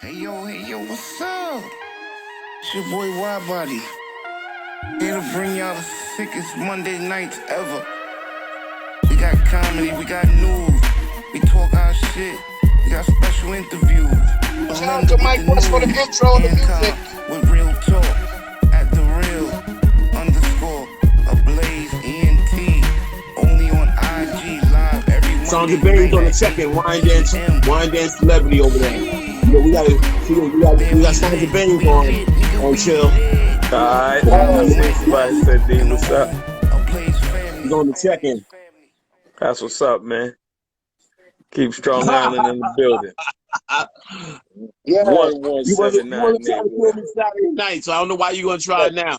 Hey yo, what's up? It's your boy Widebody. Here to bring y'all the sickest Monday nights ever. We got comedy, we got news, we talk our shit, we got special interviews. Shout out to Mike West for the intro and the music. With real talk at TheRealAblaze ENT. Only on IG Live every Monday. Sandra Baines on the check-in, wine dance celebrity over there. Yeah, we got Sandra Baines on chill. Alright, somebody said D, what's up? He's on the check-in. That's what's up, man. Keep Strong Island in the building. Yeah, 1179 you wasn't trying to kill me Saturday night, so I don't know why you gonna try it now.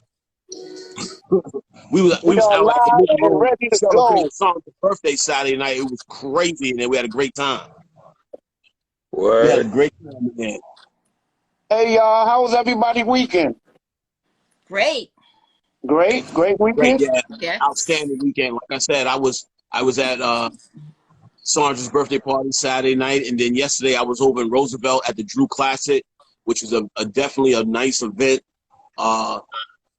We was out at the ready to celebrating go. Sandra's birthday Saturday night. It was crazy, and then we had a great time. Word. We had a great time, man. Hey y'all, how was everybody weekend? Great. Great weekend. Yeah. Outstanding weekend. Like I said, I was at Sandra's birthday party Saturday night, and then yesterday I was over in Roosevelt at the Drew Classic, which was a definitely a nice event,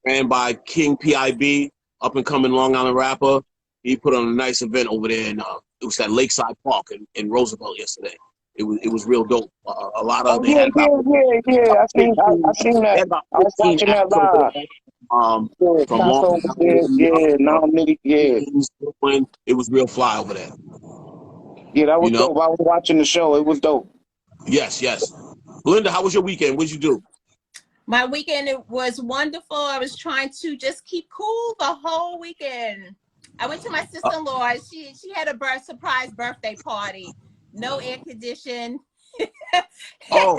ran by King PIB, up and coming Long Island rapper. He put on a nice event over there, and it was at Lakeside Park in Roosevelt yesterday. It was real dope. A lot of Yeah. I seen that. I was watching that live. From Long Island. It was real fly over there. Yeah, that was dope. I was watching the show. It was dope. Yes. Belinda, how was your weekend? What'd you do? My weekend, it was wonderful. I was trying to just keep cool the whole weekend. I went to my sister-in-law. She had a surprise birthday party. No air condition. Oh.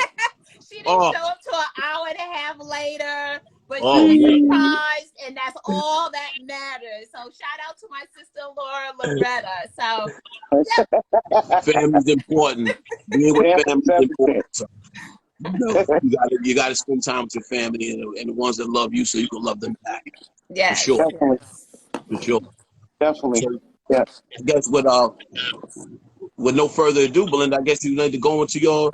She didn't show up till an hour and a half later, but she was surprised, and that's all that matters. So shout out to my sister-in-law, Loretta. So Family's important. Being with family is important. So, you gotta spend time with your family and the ones that love you, so you can love them back. yes. For sure. Definitely. For sure. Definitely. So, Yes. I guess with no further ado, Belinda, I guess you need to go into your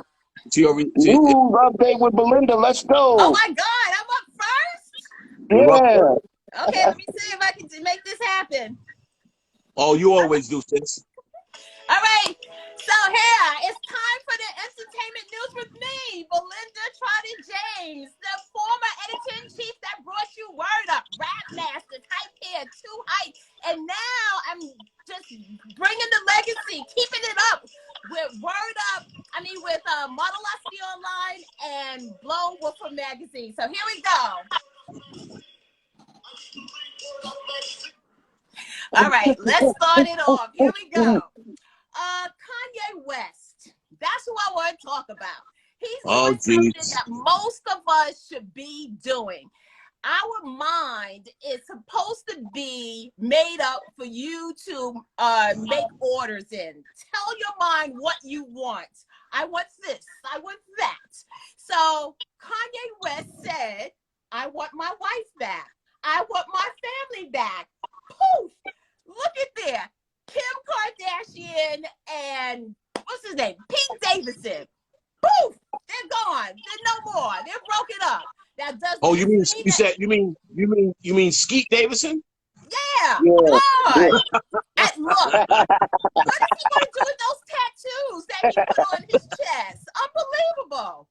News update with Belinda. Let's go. Oh my God, I'm up first? Yeah. Okay, let me see if I can make this happen. Oh, you always do, sis. All right, so here, it's time for the entertainment news with me, Belinda Trotter James, the former editor-in-chief that brought you Word Up, Rap Master, Type Here, 2 Hype, and now I'm just bringing the legacy, keeping it up with with Modeloski Online and Blow Woofer Magazine. So here we go. All right, let's start it off. Here we go. Kanye West. That's who I want to talk about. He's doing something that most of us should be doing. Our mind is supposed to be made up for you to make orders in. Tell your mind what you want. I want this. I want that. So Kanye West said, I want my wife back. I want my family back. Poof! Look at there. Kim Kardashian and what's his name? Pete Davidson. Poof! They're gone. They're no more. They're broken up. Now, does you mean Skeet Davidson? Yeah. God. And look, what is he gonna do with those tattoos that he put on his chest? Unbelievable.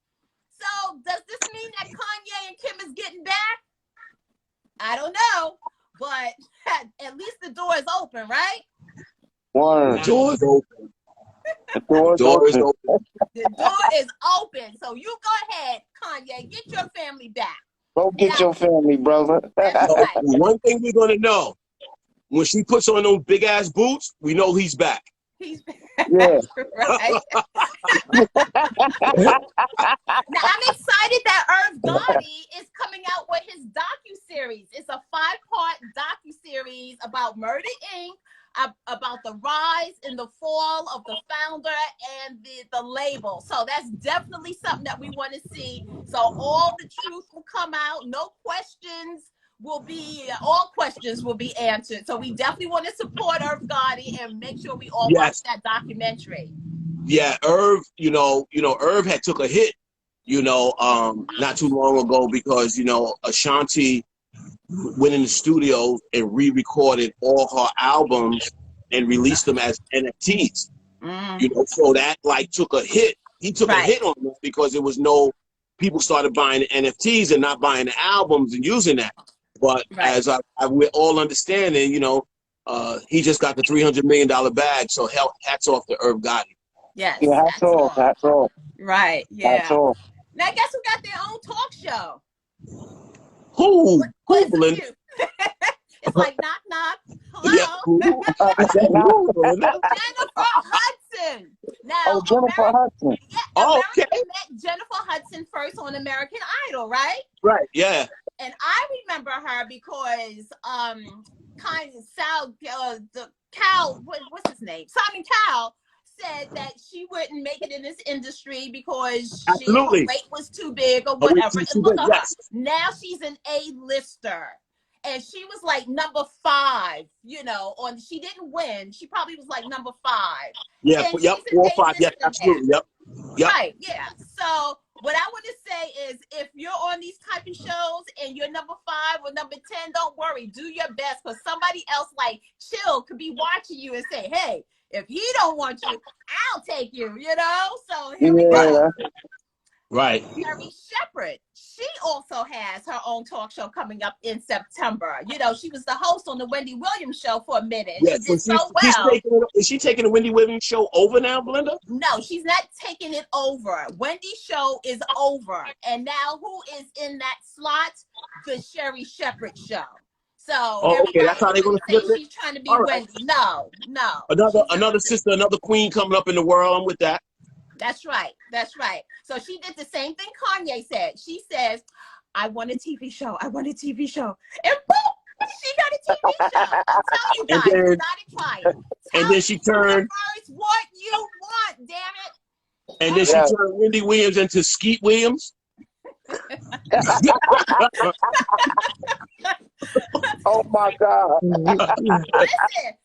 So does this mean that Kanye and Kim is getting back? I don't know, but at least the door is open, right? Word. The door is open. The door is open. The door is open. So you go ahead, Kanye, get your family back. Go get your family, brother. That's right. One thing we're gonna know, when she puts on those big ass boots, we know he's back. He's Yeah. right. Now I'm excited that Irv Gotti is coming out with his docuseries. It's a 5-part docuseries about Murder Inc., about the rise and the fall of the founder and the label. So that's definitely something that we want to see. So all the truth will come out. No questions all questions will be answered. So we definitely want to support Irv Gotti and make sure we all watch that documentary. Yeah, Irv, Irv had took a hit you know, not too long ago because, you know, Ashanti went in the studio and re-recorded all her albums and released them as NFTs. You know, so that like took a hit. He took a hit on this because there was no people started buying the NFTs and not buying the albums and using that. But as we're all understanding, you know, he just got the $300 million bag. So hats off to Irv Gotti. Yes. Yeah, hats off. Hats off. Right. Yeah. Hats off. Now, guess who got their own talk show? Who? Who, Belinda? It's like knock knock. Hello. Yeah, who? Jennifer Hudson. Now, Jennifer Hudson. Yeah, okay. met Jennifer Hudson first on American Idol, right? Right. Yeah. And I remember her because what's his name? Simon Cowell said that she wouldn't make it in this industry because her weight was too big or whatever. And look at her. Now she's an A-lister. And she was like number 5, you know, she didn't win. She probably was like number 5. Yeah, and 4 or 5. Yes, absolutely. Yep. Right, yeah. So what I want to say is if you're on these type of shows and you're number 5 or number 10, don't worry. Do your best because somebody else like Chill could be watching you and say, hey, if he don't want you, I'll take you, you know? So here we go. Right. Sherry Shepherd, she also has her own talk show coming up in September. You know, she was the host on the Wendy Williams show for a minute. Yeah, she did so well. Is she taking the Wendy Williams show over now, Belinda? No, she's not taking it over. Wendy's show is over. And now who is in that slot? The Sherry Shepherd show. So that's how they're going to flip it? She's trying to be Wendy. No. Another sister, another queen coming up in the world. I'm with that. That's right. That's right. So she did the same thing Kanye said. She says, I want a TV show. I want a TV show. And boom, she got a TV show. I'll tell you guys, you gotta try it. And then she turned what you want, damn it. And then she turned Wendy Williams into Skeet Williams. Oh my God. Listen,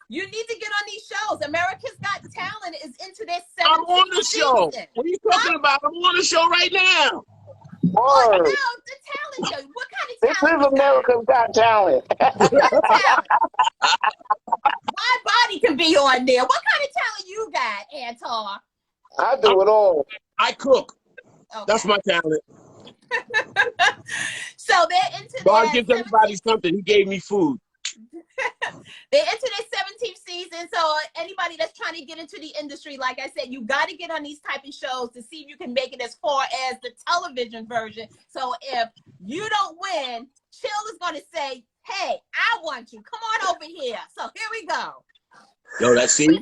you need to get on these shows. America's Got Talent is into their 7th I'm on the show. season. What are you talking about? I'm on the show right now. Oh, no, the talent show. What kind of talent? This is America's Got Talent. My body can be on there. What kind of talent you got, Antar? I do it all. I cook. Okay. That's my talent. So they're into God gives everybody something. He gave me food. They're into their 17th season. So anybody that's trying to get into the industry, like I said, you got to get on these type of shows to see if you can make it as far as the television version. So if you don't win, Chill is going to say, hey, I want you. Come on over here. So here we go. Yo, that's see.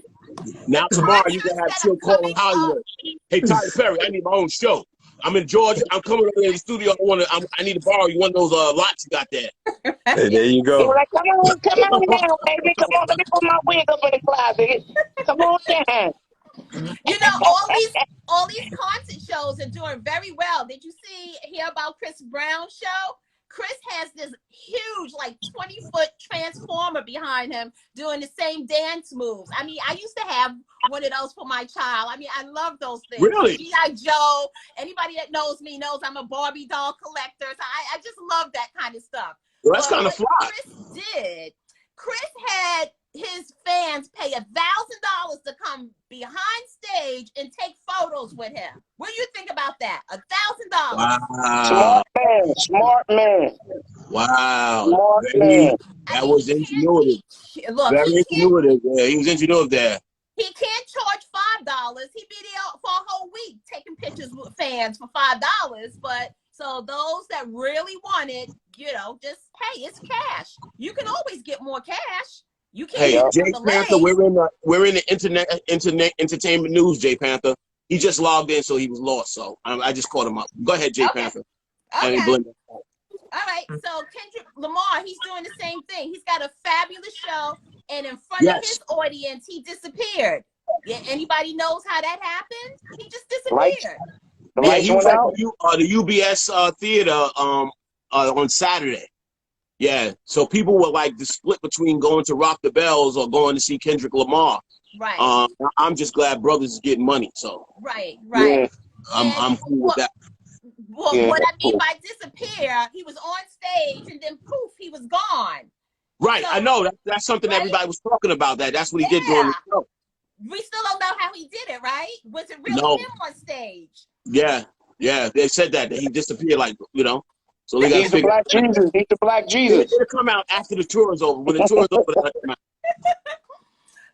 Now tomorrow you can have Chill calling Hollywood. Hey, Tyler Perry, I need my own show. I'm in Georgia. I'm coming over in the studio. I need to borrow you one of those lots you got there. Hey, there you go. Like, come on now, baby. Come on, let me put my wig up in the closet. Come on down. You know, all these concert shows are doing very well. Did you hear about Chris Brown's show? Chris has this huge, like 20-foot transformer behind him doing the same dance moves. I mean, I used to have one of those for my child. I mean, I love those things. Really? G.I. Joe. Anybody that knows me knows I'm a Barbie doll collector. So I just love that kind of stuff. Well, that's kind of fly. Chris had his fans pay $1,000 to come behind stage and take photos with him. What do you think about that? $1,000. Wow. Smart man. Wow. Smart man. That was ingenuitive. Look, very ingenuitive. Yeah, he was ingenuitive there. He can't charge $5. He'd be there for a whole week taking pictures with fans for $5. But so those that really want it, you know, just, hey, it's cash. You can always get more cash. You can't. Hey, Jay Panther, we're in the internet entertainment news. Jay Panther, he just logged in, so he was lost. So I just caught him up. Go ahead, Jay Panther. Okay. All right. So Kendrick Lamar, he's doing the same thing. He's got a fabulous show, and in front of his audience, he disappeared. Yeah. Anybody knows how that happened? He just disappeared. Yeah, he was at the UBS theater on Saturday. Yeah, so people were like the split between going to Rock the Bells or going to see Kendrick Lamar. Right. I'm just glad brothers is getting money. So right. Yeah, I'm cool with that. Well, Yeah, what I mean cool. by disappear, he was on stage and then poof, he was gone. Right, So, I know. That's something right? everybody was talking about. That's what he did during Yeah. the show. We still don't know how he did it, right? Was it really No. him on stage? Yeah. They said that he disappeared, like, So they got to He's the figure black out. Jesus. He's the black Jesus. It'll come out after the tour is over. When the tour is over, that'll come out.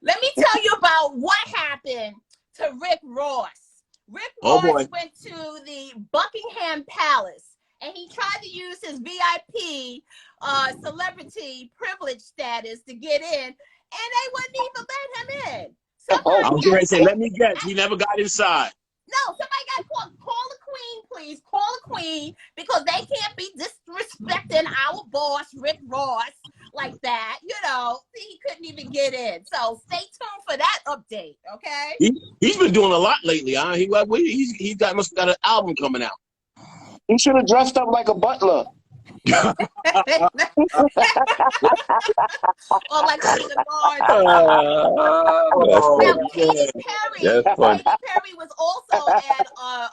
Let me tell you about what happened to Rick Ross. Rick Oh, Ross boy. went to the Buckingham Palace and he tried to use his VIP celebrity privilege status to get in, and they wouldn't even let him in. I was going to say, let me guess. He never got inside. No, somebody got to call the queen, please. Call the queen, because they can't be disrespecting our boss, Rick Ross, like that. He couldn't even get in. So stay tuned for that update, okay? He's been doing a lot lately, huh? He must have got an album coming out. He should have dressed up like a butler. Or like one of the guards. Now, Katy Perry was also at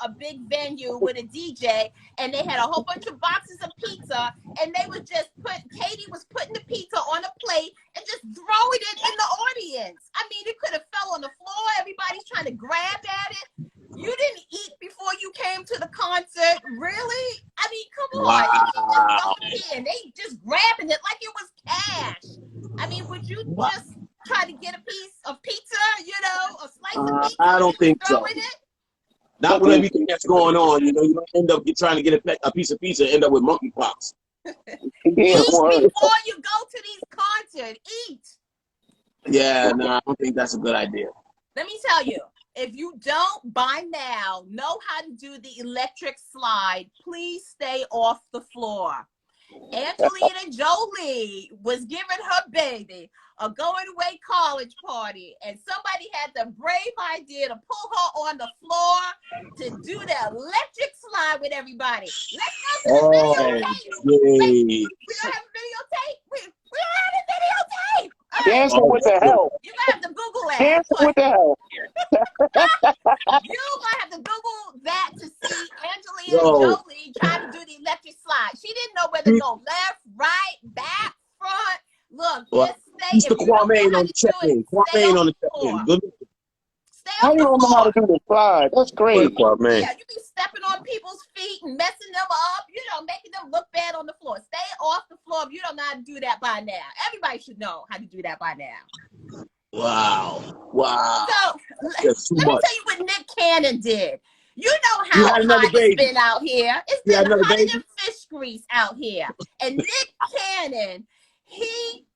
a big venue with a DJ, and they had a whole bunch of boxes of pizza, and they was just Katy was putting the pizza on a plate and just throwing it in the audience. I mean, it could have fell on the floor. Everybody's trying to grab at it. You didn't eat before you came to the concert, really? I mean, come on. Wow. And they just grabbing it like it was cash. I mean, would you just try to get a piece of pizza, a slice of pizza? I don't think so. It? Not with everything that's going on. You might end up trying to get a piece of pizza and end up with monkeypox. Eat before you go to these concerts. Eat. Yeah, no, I don't think that's a good idea. Let me tell you. If you don't by now know how to do the electric slide, please stay off the floor. Angelina Jolie was giving her baby a going away college party, and somebody had the brave idea to pull her on the floor to do the electric slide with everybody. Let's go to the videotape. We don't have a videotape. We don't have a videotape. Dancing with the help. You gotta have to Google that. Dancing with the help. You gonna have to Google that to see Angelina Jolie trying to do the electric slide. She didn't know whether to go left, right, back, front. Look, just stay. Mr. Kwame on the check-in. Kwame on the check-in. Good. How you don't know how to do the slide? That's crazy. Yeah, you be stepping on people's feet and messing them up, making them look bad on the floor. Stay off the floor if you don't know how to do that by now. Everybody should know how to do that by now. Wow. So, let me tell you what Nick Cannon did. You know how hot it's been out here. It's been hotter than fish grease out here. And Nick Cannon, he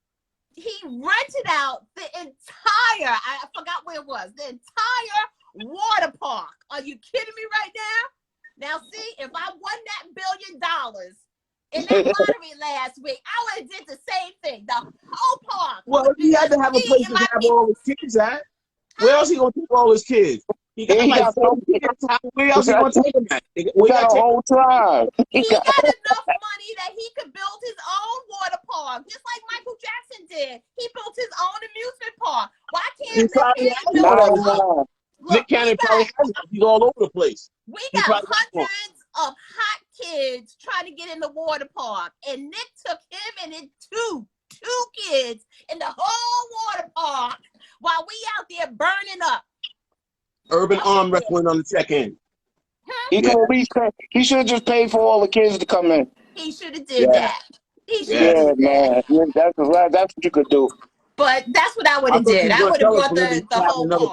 rented out the entire, I forgot where it was, the entire water park. Are you kidding me right now? Now, see, if I won that $1 billion in that lottery last week, I would have did the same thing. The whole park. Well, he had to have a place to have all his kids at. Where else he going to take all his kids? He got like 40 kids. Where else he going to take them at? He got a whole tribe. He got enough money that he could build his own water park, just like Michael Jackson did. He built his own amusement park. Why can't Nick Cannon build his own? Nick Cannon probably has it. He's all over the place. We got hundreds of hot kids trying to get in the water park, and Nick took him and his two kids in the whole water park while we out there burning up. Urban arm wrestling on the check-in. He should have just paid for all the kids to come in. He should have did that. Man. That's what you could do. But that's what I would have did. I would have brought the whole park.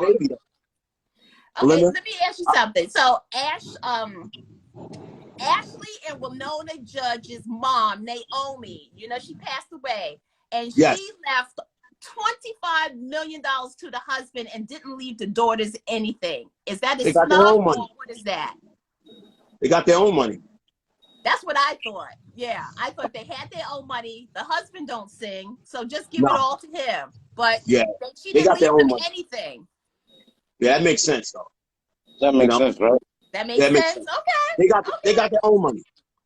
Okay, let me ask you something. So Ashley and Winona Judge's mom, Naomi, she passed away, and she left $25 million to the husband and didn't leave the daughters anything. Is that a snub or what is that? They got their own money. That's what I thought. Yeah, I thought they had their own money. The husband don't sing, so just give it all to him. But she didn't leave them anything. Yeah, that makes sense, though. That makes sense, right? That makes sense. Okay. They got their own money.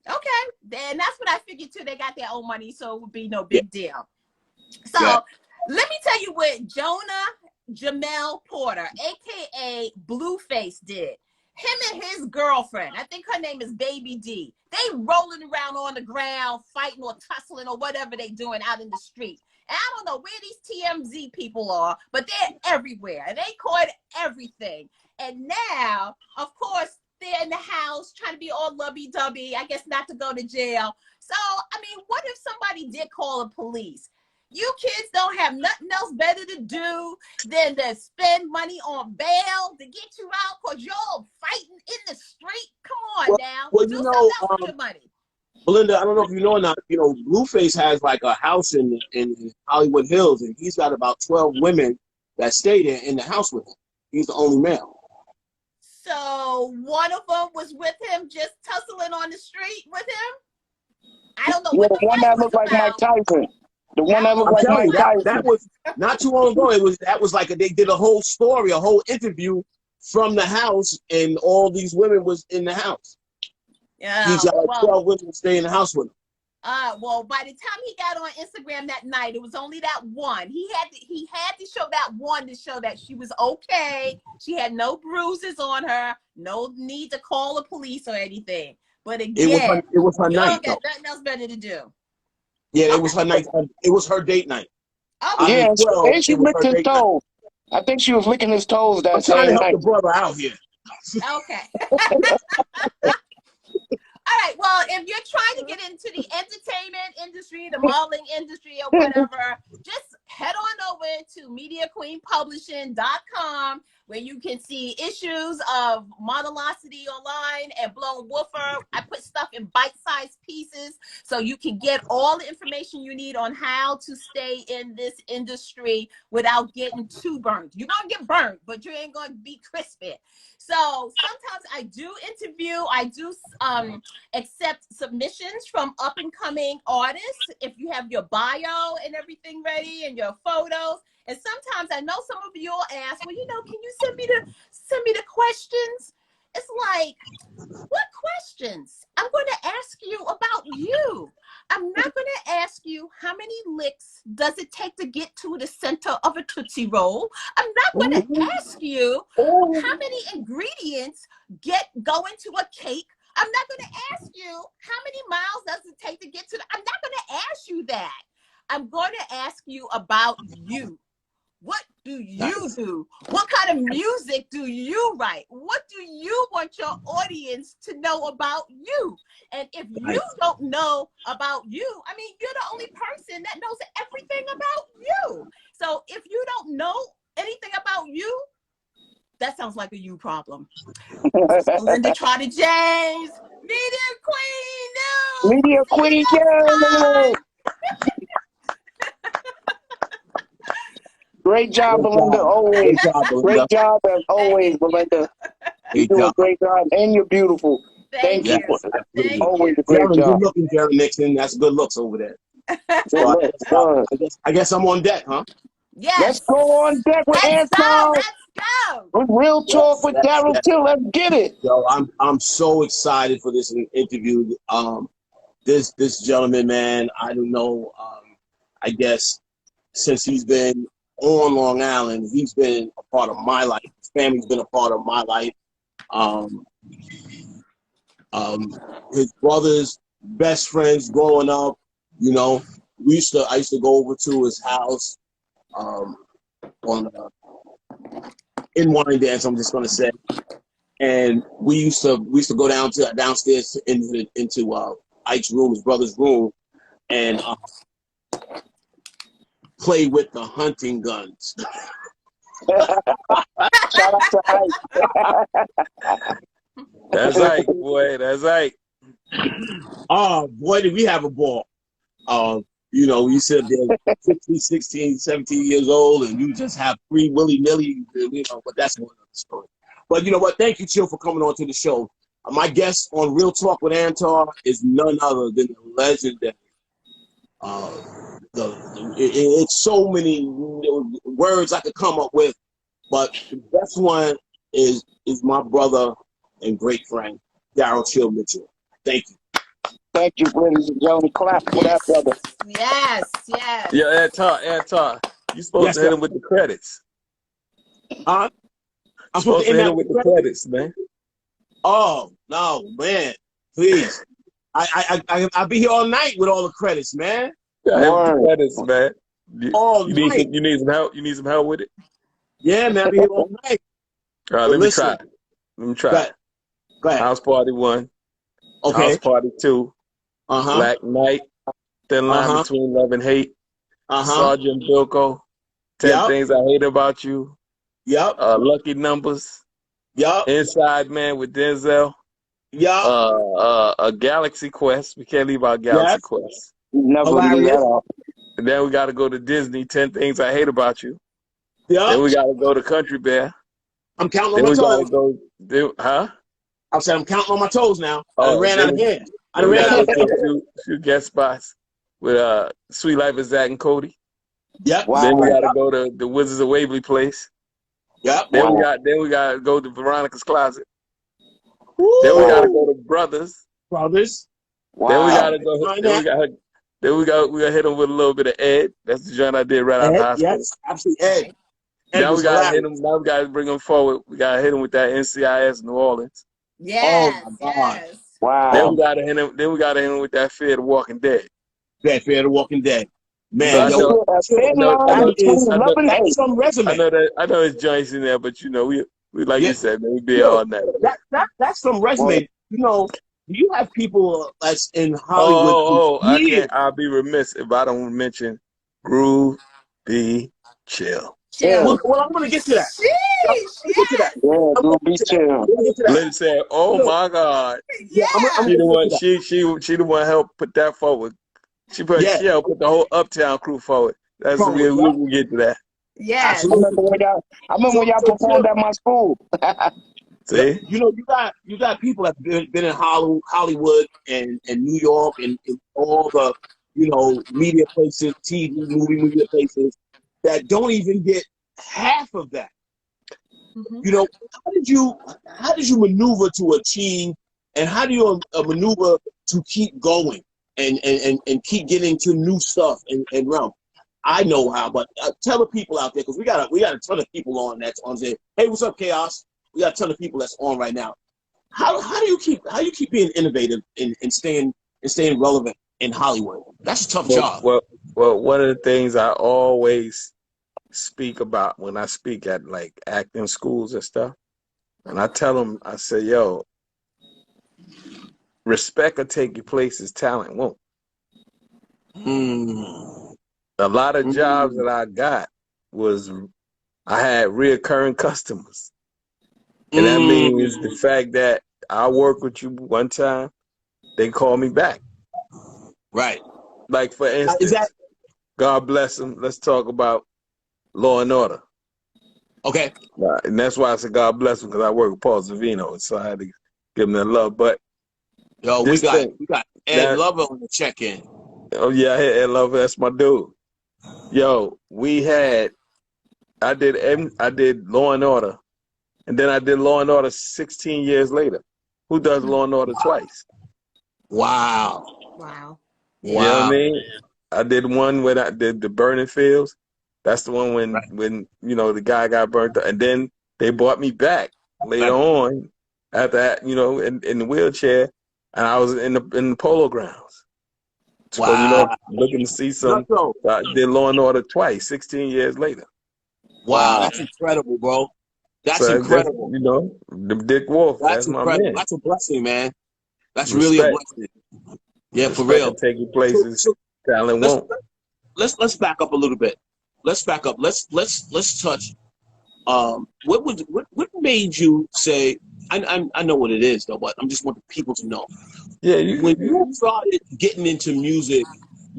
Okay. Then that's what I figured too. They got their own money, so it would be no big deal. So let me tell you what Jonah Jamel Porter, aka Blueface, did. him and his girlfriend, I think her name is Baby D, they rolling around on the ground, fighting or tussling or whatever they doing out in the street. And I don't know where these TMZ people are, but they're everywhere. And they caught everything. And now, of course, they're in the house trying to be all lovey-dovey, I guess not to go to jail. So, I mean, what if somebody did call the police? You kids don't have nothing else better to do than to spend money on bail to get you out because y'all fighting in the street. Come on now. Well, do you something know, else with your money. Belinda, I don't know if you know or not, you know, Blueface has like a house in Hollywood Hills, and he's got about 12 women that stay there in the house with him. He's the only male. So one of them was with him, just tussling on the street with him? I don't know Yeah, what the the one fight that was looked like Mike about. Tyson. The one that looked I'm like telling Mike you, Tyson. that was not too long ago. That was like they did a whole story, a whole interview from the house, and all these women was in the house. Yeah, He's got like 12 women to stay in the house with him. well, by the time he got on Instagram that night, it was only that one. He had to show that one to show that she was okay. She had no bruises on her, no need to call the police or anything. But again, it was her night. Y'all got nothing else better to do. Yeah, it was her night. It was her date night. Okay. Yeah, 12, and she it was licked her his date night. toes. I think she was licking his toes I'm that trying to same help night. the brother out here. Okay. All right. Well, if you're trying to get into the entertainment industry, the modeling industry, or whatever, just head on over to MediaQueenPublishing.com, where you can see issues of Modelosity online and Blown Woofer. I put stuff in bite-sized pieces so you can get all the information you need on how to stay in this industry without getting too burnt. You're going to get burnt, but you ain't going to be crispy. So sometimes I do interview, I do accept submissions from up and coming artists. If you have your bio and everything ready and your photos, and sometimes I know some of you will ask, well, can you send me the questions? It's like, what questions? I'm going to ask you about you. I'm not going to ask you how many licks does it take to get to the center of a Tootsie Roll. I'm not going to ask you how many ingredients go into a cake. I'm not going to ask you how many miles does it take to get to I'm not going to ask you that. I'm going to ask you about you. What do you do? What kind of music do you write? What do you want your audience to know about you? And if you don't know about you, I mean, you're the only person that knows everything about you. So if you don't know anything about you, that sounds like a you problem. Linda Trotter James, Media Queen News. Media Queen, yeah. Great job, Belinda. Always. Great job as always, Belinda. You do a great job, and you're beautiful. Thank you. Thank Always you. a great job. Good looking, Jared Nixon. That's good looks over there. So I guess I'm on deck, huh? Yes. Let's go on deck with Anton. Let's go. With Real Talk with Daryl Till. Let's get it. Yo, I'm so excited for this interview. This gentleman, man, I don't know. I guess since he's been on Long Island, he's been a part of my life. His family's been a part of my life. His brother's best friends growing up, I used to go over to his house in Wyandanch, I'm just gonna say, and we used to go downstairs into Ike's room, his brother's room, and play with the hunting guns. Shout out to Ike. That's right, boy. That's right. Oh, boy, did we have a ball. You sit there 15, 16, 17 years old, and you just have free willy-nilly, but that's another story. But you know what? Thank you, Chill, for coming on to the show. My guest on Real Talk with Antar is none other than the legendary. It's so many words I could come up with, but the best one is my brother and great friend, DarylChillMitchell. Thank you. Thank you, ladies and gentlemen. Clap for that, brother. Yes. Yeah, Antar, you supposed to hit him with the credits. I'm supposed to hit him with the credits, man. Oh no, man! Please, I'll be here all night with all the credits, man. I have the Word. credits, man. All You need night. some. You need some help. You need some help with it. Yeah, man. I'll be here all night. All right, But let me listen, try it. Let me try go it. ahead. Go ahead. House Party 1, House Okay. Party 2, Uh-huh. Black Knight, Thin Line Uh-huh. Between Love and Hate, Uh-huh. Sergeant Bilko, 10 Yep. Things I Hate About You, Yep. Lucky Numbers, Yep. Inside Man with Denzel, Yep. a Galaxy Quest. We can't leave out Galaxy Yes. Quest. Never leave that Hilarious. out. And then we got to go to Disney, 10 Things I Hate About You. Yep. Then we got to go to Country Bear. I'm counting on Then my we got to toes. go, huh? I said I'm counting on my toes now. I done Oh, ran out of hand. I then done we ran got to out go of to hand. a few guest spots with Sweet Life of Zach and Cody. Yep. Wow. Then we got to Yep. go to the Wizards of Waverly Place. Yep. Then Wow. we got to go to Veronica's Closet. Then we got to Wow. Woo! go to Brothers. Brothers. Then we got Wow. to go. Find Then we that. got. Then we got to hit them with a little bit of Ed. That's the joint I did right out of Ed. high school. Yes. Absolutely. Ed. Ed Now we was got to hit hilarious. them. Now we got to bring them forward. We got to hit them with that NCIS New Orleans. Oh Yes, my God. yes. Then Oh Wow. we my. got to hit them. Then we got to hit them with that Fear the Walking Dead. That Fear the Walking Dead. So Man, A I yo, know. thin I line that know. between is I love know. and that's hate. some resume. I know it's joints in there, but you know we like Yeah. you said, man, we be Yo, all night. that's some Word. resume. You know, you have people that's in Hollywood for Oh, I years. can't. I'll be remiss if I don't mention Groove Be Chill. Yeah. Chill. Well, I'm gonna get to that. I'm Sheesh. gonna get to that. Yes. Yeah. I'm Do gonna get be to that. chill. I'm gonna get to that. Lynn said, "Oh Yo, my God, yeah, I'm Yeah. gonna get to that. she the one helped put that forward. Yeah, She helped put the whole Uptown crew forward. That's forward. we Yeah, will get to that. Yes. I absolutely. remember when y'all. I remember when So, y'all so performed chill. at my school. Yeah, See, you know, you got people that been in Hollywood and New York and all the media places, TV, movie media places that don't even get half of that. Mhm. You know, how did you maneuver to achieve, and how do you maneuver to keep going and keep getting to new stuff and realm? I know how, but tell the people out there because we got a ton of people on that's on there. Hey, what's up, Chaos? We got a ton of people that's on right now. How do you keep being innovative and staying relevant in Hollywood? That's a tough well, job. well, well, one of the things I always speak about when I speak at like acting schools and stuff, and I tell them, I say, yo, respect will take your places, talent won't. Mm. A lot of jobs Mm. that I got was I had reoccurring customers. And that means the Mm. fact that I work with you one time, they call me back. Right. Like for Is that instance, God bless them. Let's talk about Law and Order. okay? And that's why I said God bless them because I work with Paul Savino, so I had to give him that love. But Yo, this thing, we got Ed that Lover on the check-in. oh yeah, I had love. That's my dude. Yo, I did Law and Order, and then I did Law and Order 16 years later. Who does Law and Order twice? Wow. Wow. You know what I Wow. mean? I did one when I did the Burning Fields. That's the one Right. when the guy got burnt up, and then they brought me back later Right. on after that, in the wheelchair, and I was in the polo grounds. So Wow. looking to see No, some. no. So I did Law and Order twice, 16 years later. Wow, Wow. that's incredible, bro. That's So that's incredible. the Dick Wolf. That's That's my incredible. man. That's a blessing, man. That's really a Respect, blessing. Yeah, for respect, real. and taking So, places. so Talent let's won't. let's back up a little bit. Let's back up. Let's touch. What made you say? I know what it is though, but I just want the people to know. Yeah, When you started getting into music,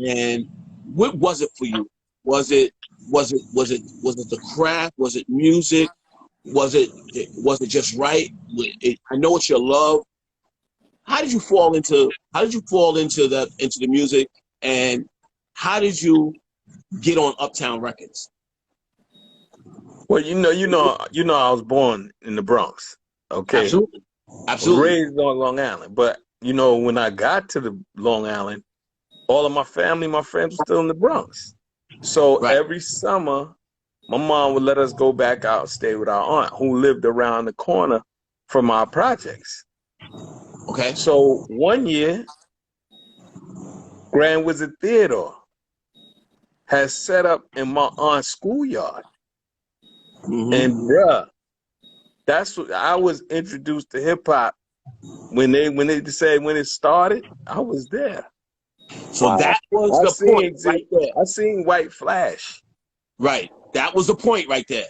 and what was it for you? Was it the craft? Was it music? Was it just right? I know it's your love. How did you fall into the music, and how did you get on Uptown Records? Well, I was born in the Bronx. Okay, Absolutely, I was absolutely. raised on Long Island, but when I got to the Long Island, all of my family, my friends were still in the Bronx. So Right. every summer, my mom would let us go back out, stay with our aunt, who lived around the corner from our projects. Okay. So one year, Grand Wizard Theater has set up in my aunt's schoolyard. And bruh, that's what I was introduced to hip hop when they said when it started. I was there. So that was the point right there. I seen White Flash. Right. That was the point right there.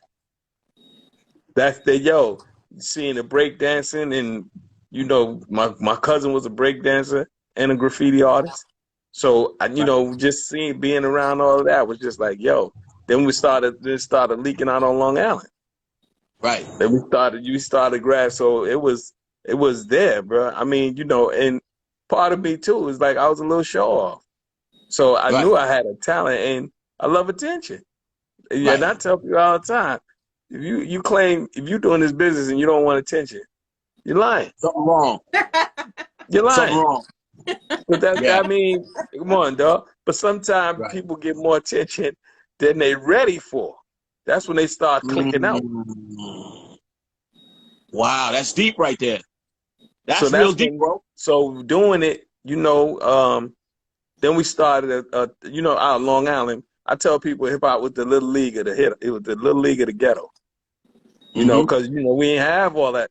That's the seeing the break dancing, and you know my cousin was a break dancer and a graffiti artist. So just being around all of that was just like Then we started leaking out on Long Island. Right. Then we started grad. So it was there, bro. I mean, and part of me too is like I was a little show off. So I knew I had a talent, and I love attention. Yeah, and I tell people all the time, if you claim if you're doing this business and you don't want attention, you're lying. Something wrong. You're lying. Something wrong. But I mean, come on, dog. But sometimes people get more attention than they're ready for. That's when they start clicking out. Wow, that's deep right there. That's real deep, bro. So doing it, then we started out of Long Island. I tell people hip hop was the little league of the hit. It was the little league of the ghetto. Because we didn't have all that.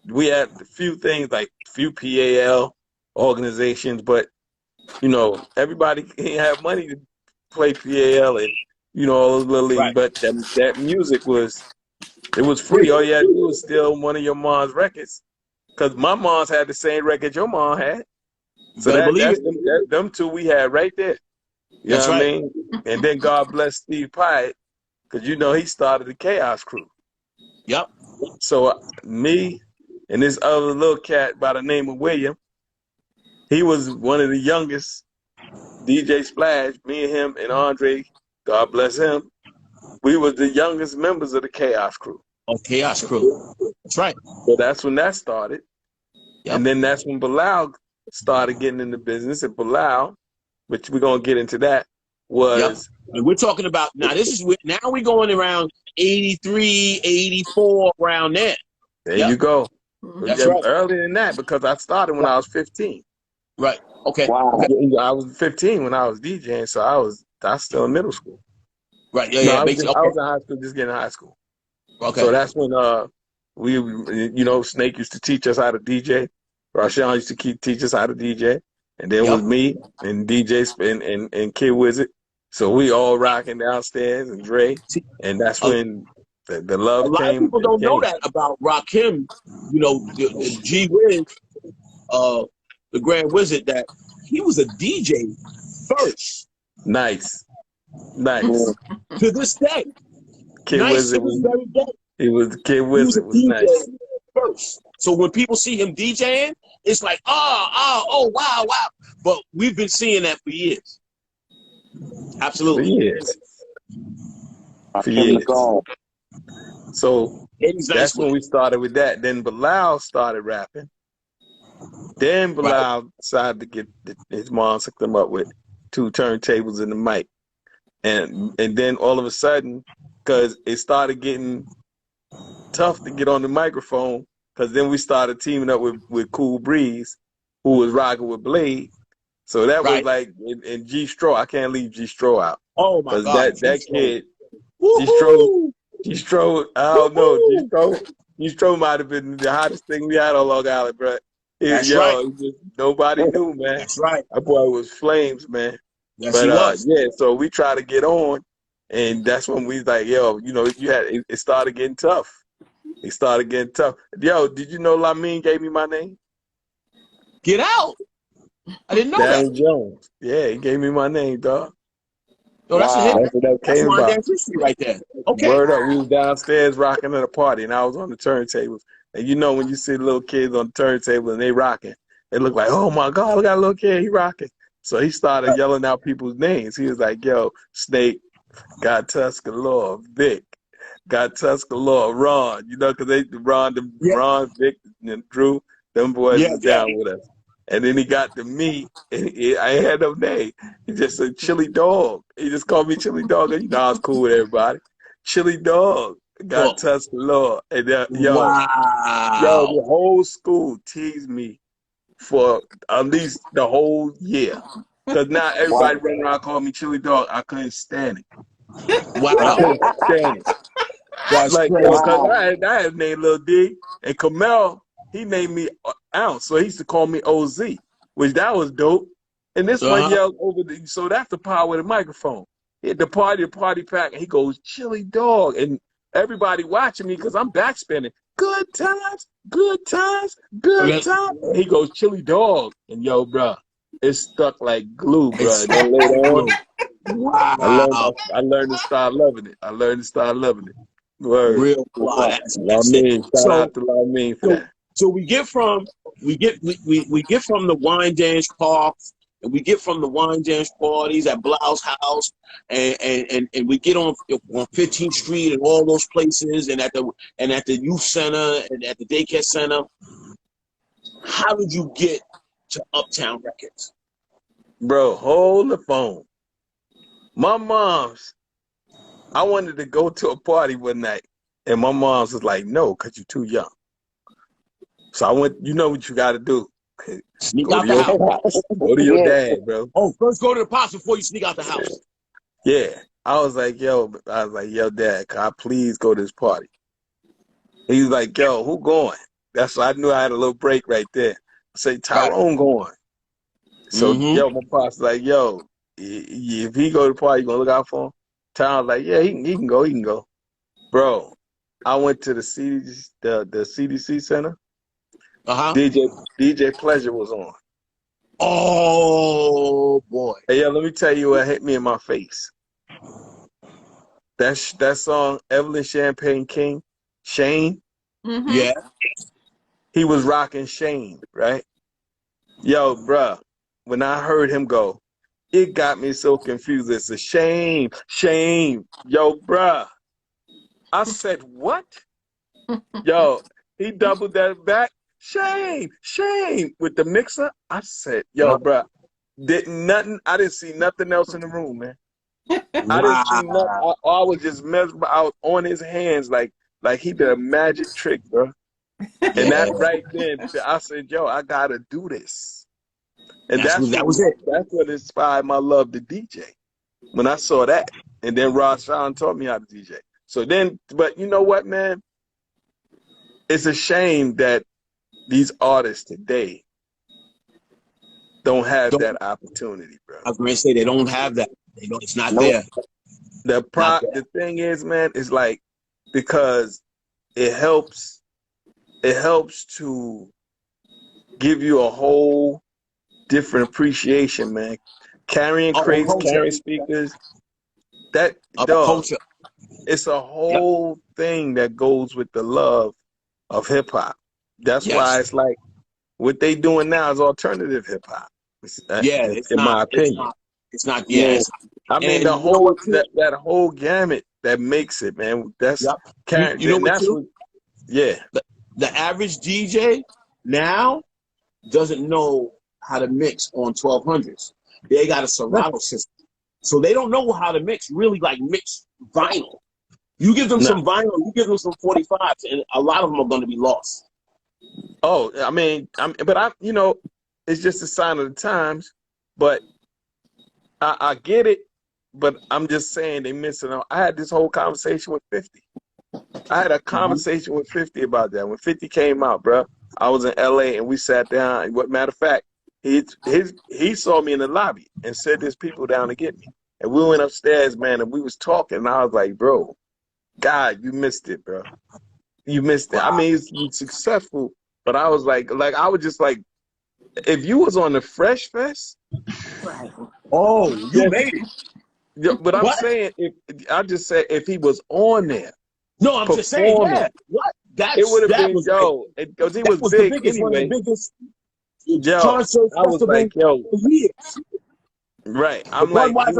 We had a few things like few PAL organizations, but everybody can't have money to play PAL and all those little leagues. But that music was free. All you had to do was steal one of your mom's records, because my mom's had the same record your mom had. So that's them two we had right there. You know what I mean? And then God bless Steve Pyatt, because he started the Chaos Crew. Yep. So me and this other little cat by the name of William, he was one of the youngest. DJ Splash, me and him and Andre, God bless him, we was the youngest members of the Chaos Crew. Oh, Chaos Crew. That's right. So that's when that started. Yep. And then that's when Bilal started getting into business. And Bilal, which we're going to get into that, was... Yep. And we're talking about, now we're going around 83, 84, around there. There you go. That's right. Earlier than that, because I started when I was 15. Right. Okay. Wow. Okay. I was 15 when I was DJing, so I was still in middle school. Right. Yeah. I was in high school, just getting high school. Okay. So that's when Snake used to teach us how to DJ. Rashawn used to teach us how to DJ, and then it was me and DJ and Kid Wizard. So we all rocking downstairs and Dre, and that's when the love came. A lot of people don't know that about Rakim. The G Wiz, the Grand Wizard, that he was a DJ first. Nice. To this day, Kid Wizard was very good. He was Kid Wizard was nice first. So when people see him DJing, it's like, oh, wow. But we've been seeing that for years. Absolutely. For years. So that's when we started with that. Then Bilal started rapping. Then Bilal decided to get his mom hooked him up with 2 turntables and the mic. And then all of a sudden, because it started getting tough to get on the microphone, because then we started teaming up with Cool Breeze, who was rocking with Blade. So that was like, and G Stro, I can't leave G Stro out. Oh my God. That kid, G Stro, I don't know, G Stro might have been the hottest thing we had on Long Island, bro. That's right. Nobody knew, man. That's right. That boy was flames, man. Yes, he was. So we tried to get on, and that's when we was like, it started getting tough. It started getting tough. Yo, did you know Lamine gave me my name? Get out. I didn't know Darryl that. Jones. Yeah, he gave me my name, dog. Oh, that's a hit. That's what that came about. History right there. Okay. Word up. We was downstairs rocking at a party, and I was on the turntables. And when you see little kids on the turntable and they rocking, it look like, oh my God, look at a little kid, he rocking. So he started yelling out people's names. He was like, yo, Snake, got Tuscalore, Vic, got Tuscalore, Ron, because Ron, Vic, and Drew, them boys was down with us. And then he got to me, and I had no name. He just said Chili Dog. He just called me Chili Dog. And I was cool with everybody. Chili Dog. God touch the Lord. And yo, wow. the whole school teased me for at least the whole year. Because now everybody running around calling me Chili Dog. I couldn't stand it. I Wow. couldn't stand it. That's Like, crazy. because I had named Lil D, and Kamel, he named me Ounce, so he used to call me OZ, which that was dope. And this one yelled over so that's the power of the microphone. He had the party pack, and he goes, Chili Dog, and everybody watching me because I'm backspinning. Good times, good times, good times. And he goes, Chili Dog, and yo, bro, it stuck like glue, bro. And then later on, Wow. I learned to start loving it. I learned to start loving it. Word. Real wow. That's Shout out to Lamin for that. So we get from we get from the wine dance parks, and we get from the wine dance parties at Blau's house, and we get on 15th Street and all those places, and at the youth center and at the daycare center. How did you get to Uptown Records? Bro, hold the phone. My mom's, I wanted to go to a party one night, and my mom's was like, no, because you're too young. So I went, you know what you got to do. Sneak out the house. Go to your dad, bro. Oh, first go to the pops before you sneak out the house. Yeah. I was like, yo, Dad, can I please go to this party? He was like, yo, who going? That's why I knew I had a little break right there. I say, Tyrone going. So, yo, my pops was like, yo, if he go to the party, you gonna look out for him? Tyrone's like, yeah, he can go. Bro, I went to the CDC Center. DJ Pleasure was on. Oh boy! Hey, yo, let me tell you what hit me in my face. That song, Evelyn Champagne King, Shane. Yeah. He was rocking Shane, right? Yo, bruh, when I heard him go, it got me so confused. It's a shame. Yo, bruh. I said, what? Yo, he doubled that back. Shame with the mixer. I said, yo, bruh, I didn't see nothing else in the room, man. I didn't see nothing. I was just mesmerized. I was on his hands like he did a magic trick, bro. And that right then, I said, yo, I gotta do this. And that was it. That's what inspired my love to DJ. When I saw that. And then Ross Fallon taught me how to DJ. So then, but you know what, man? It's a shame that these artists today don't have that opportunity, bro. I was going to say they don't have that. It's not there. The thing is, man, is like, because it helps to give you a whole different appreciation, man. Carrying crates, carrying speakers, culture. It's a whole thing that goes with the love of hip hop. That's why it's like what they doing now is alternative hip hop. In my opinion, it's not. I mean, the whole that whole gamut that makes it, man. That's The average DJ now doesn't know how to mix on 1200s. They got a Serato system, so they don't know how to mix. Really, like mix vinyl. You give them some vinyl, you give them some 45s, and a lot of them are going to be lost. Oh, I mean, it's just a sign of the times. But I get it. But I'm just saying they missing out. I had this whole conversation with 50. I had a conversation with 50 about that. When 50 came out, bro, I was in LA and we sat down. And matter of fact, he saw me in the lobby and said there's people down to get me. And we went upstairs, man, and we was talking. And I was like, bro, God, you missed it, bro. You missed it. I mean, it's successful, but I was like I was just like, if you was on the Fresh Fest, right? Oh, you made it. Yeah, but I'm saying, if he was on there. No, I'm just saying, what? It would have been because he was big anyway. One of the biggest concerts. I was like, yo, right. I'm like, I'm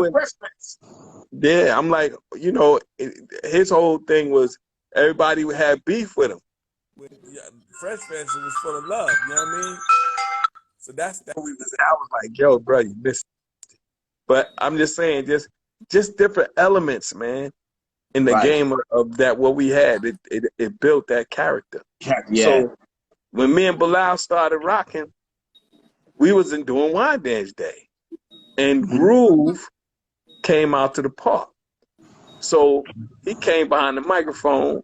like, his whole thing was everybody would have beef with him. With Fresh Fest, it was full of love. You know what I mean? So that's that. I was like, yo, bro, you missed it. But I'm just saying, just different elements, man. in the game of that what we had. It built that character. Yeah. So when me and Bilal started rocking, we wasn't doing Wine Dance Day. And Groove came out to the park. So he came behind the microphone,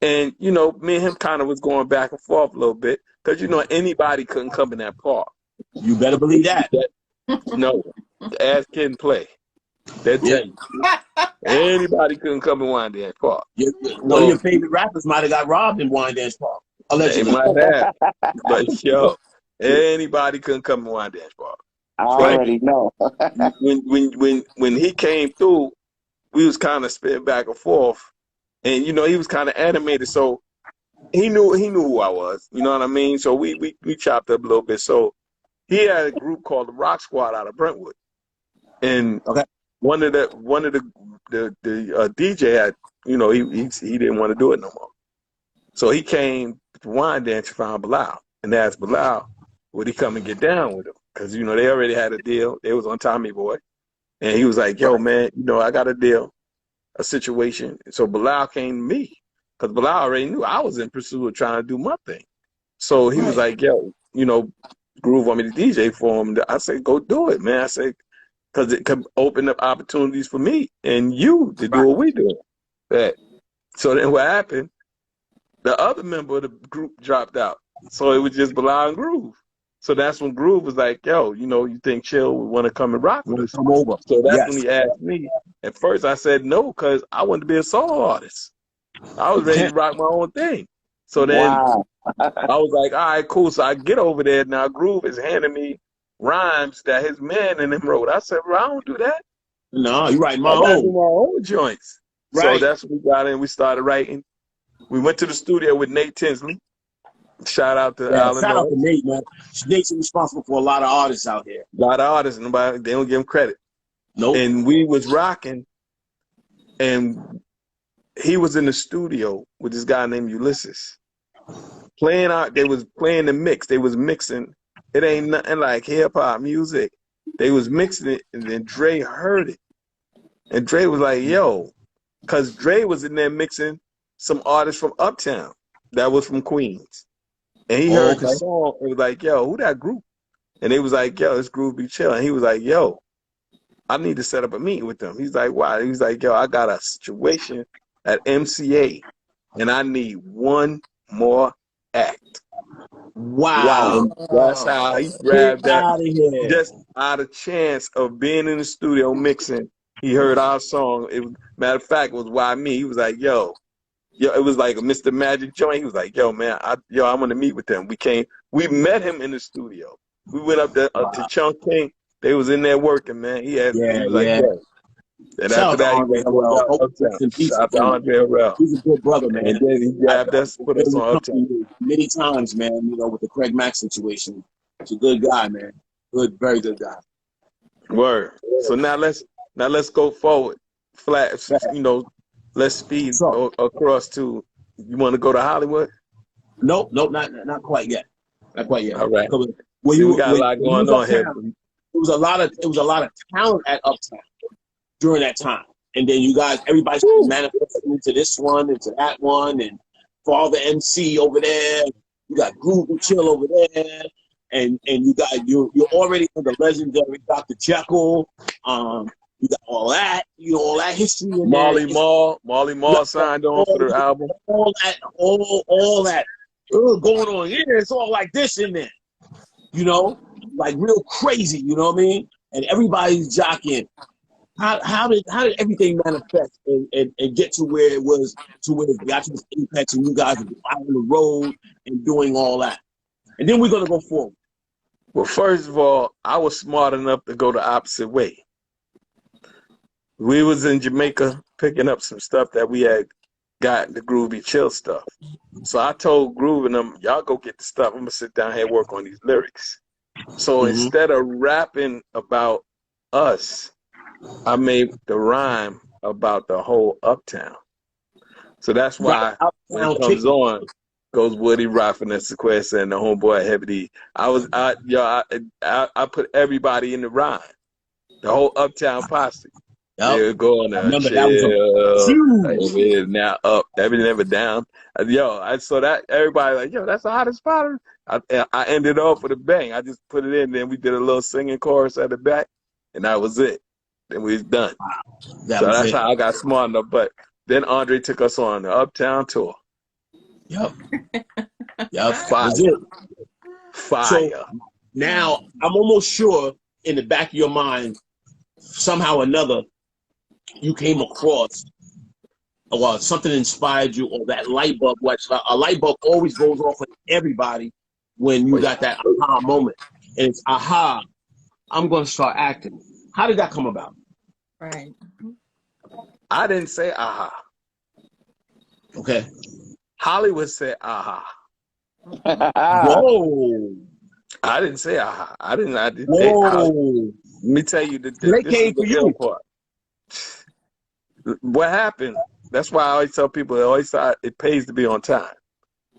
and, you know, me and him kind of was going back and forth a little bit because, you know, anybody couldn't come in that park. You better believe that. No, ass couldn't play. That tell you. Anybody couldn't come and Wine Dance Park. One of your favorite rappers might have got robbed in Wine Dance Park. Allegedly. They might have. But, yo, anybody couldn't come and Wine Dance Park. I already know. when he came through, we was kind of spitting back and forth, and you know he was kind of animated, so he knew who I was. You know what I mean? So we chopped up a little bit. So he had a group called the Rock Squad out of Brentwood, and one of the DJ had, you know, he didn't want to do it no more, so he came to Wine Dance and found Bilal and asked Bilal would he come and get down with him, because you know they already had a deal. They was on Tommy Boy. And he was like, yo, man, you know, I got a deal, a situation. So Bilal came to me because Bilal already knew I was in pursuit of trying to do my thing. So he was like, yo, you know, Groove want me to DJ for him. I said, go do it, man. I said, because it could open up opportunities for me and you to do what we do. So then what happened, the other member of the group dropped out. So it was just Bilal and Groove. So that's when Groove was like, yo, you know, you think Chill would want to come and rock with us? Come over. So that's when he asked me. At first I said no, because I wanted to be a solo artist. I was ready to rock my own thing. So then I was like, all right, cool. So I get over there. Now Groove is handing me rhymes that his man and him wrote. I said, bro, I don't do that. No, you write my I do own. my own joints. Right. So that's when we got in. We started writing. We went to the studio with Nate Tinsley. Shout out to Alan. Shout out to Nate, man. Nate's responsible for a lot of artists out here. A lot of artists, nobody, they don't give him credit. Nope. And we was rocking, and he was in the studio with this guy named Ulysses. They was playing the mix. They was mixing. It ain't nothing like hip hop music. They was mixing it, and then Dre heard it. And Dre was like, yo, because Dre was in there mixing some artists from Uptown that was from Queens. And he heard the song and was like, yo, who that group? And they was like, yo, this group be chill. And he was like, yo, I need to set up a meeting with them. He's like, why? He's like, yo, I got a situation at MCA, and I need one more act. Wow. And that's how he grabbed that. Just out of chance of being in the studio mixing, he heard our song. Matter of fact, it was Why Me. He was like, yo, it was like a Mr. Magic joint. He was like, yo, man, I want to meet with them. We met him in the studio. We went up there to Chunk King. They was in there working, man. He was like, yo. And after that, he went to Andre Harrell. He's a good brother, man. And then he grabbed us, put us on Uptown. Many times, man, you know, with the Craig Mack situation. He's a good guy, man. Good, very good guy. Word. So now let's go forward. Flat, you know, let's speed across to, you want to go to Hollywood? Nope, not quite yet. Not quite yet. All right. Well, we got a lot going on here. It was a lot of talent at Uptown during that time. And then everybody started manifesting into this one, into that one, and Father MC over there. You got Groove and Chill over there. And you're already in the legendary Dr. Jekyll. You got all that, all that history in Marley there. Marley Marl signed on for the album. All that going on. Yeah, it's all like this in there. Like real crazy, you know what I mean? And everybody's jockeying. How did everything manifest and get to where it was, to where it got to this apex, and you guys are out on the road and doing all that? And then we're gonna go forward. Well, first of all, I was smart enough to go the opposite way. We was in Jamaica picking up some stuff that we had got, the Groovy Chill stuff. So I told Groove and them, y'all go get the stuff. I'm gonna sit down here and work on these lyrics. So instead of rapping about us, I made the rhyme about the whole Uptown. So that's why when it comes on, goes Woody, Rock, Finesse, Quest, and the homeboy Heavy D. I put everybody in the rhyme, the whole Uptown posse. They would go on I a remember that was a chill. huge. It now up. That was never down. Yo, I saw that. Everybody like, yo, that's the hottest spot. I ended off with a bang. I just put it in. Then we did a little singing chorus at the back, and that was it. Then we was done. That So was that's it. how I got smart enough. But then Andre took us on the Uptown tour. Yep. Yep. Fire. Was it. Fire. So now I'm almost sure in the back of your mind, somehow or another, you came across or something inspired you, or that light bulb. Which a light bulb always goes off with everybody when you got that aha moment. And it's aha, I'm going to start acting. How did that come about? Right. I didn't say aha. Okay. Hollywood said aha. Whoa. I didn't say aha. I didn't. Whoa. Let me tell you They this came is for the you. ill part. What happened? That's why I always tell people it pays to be on time.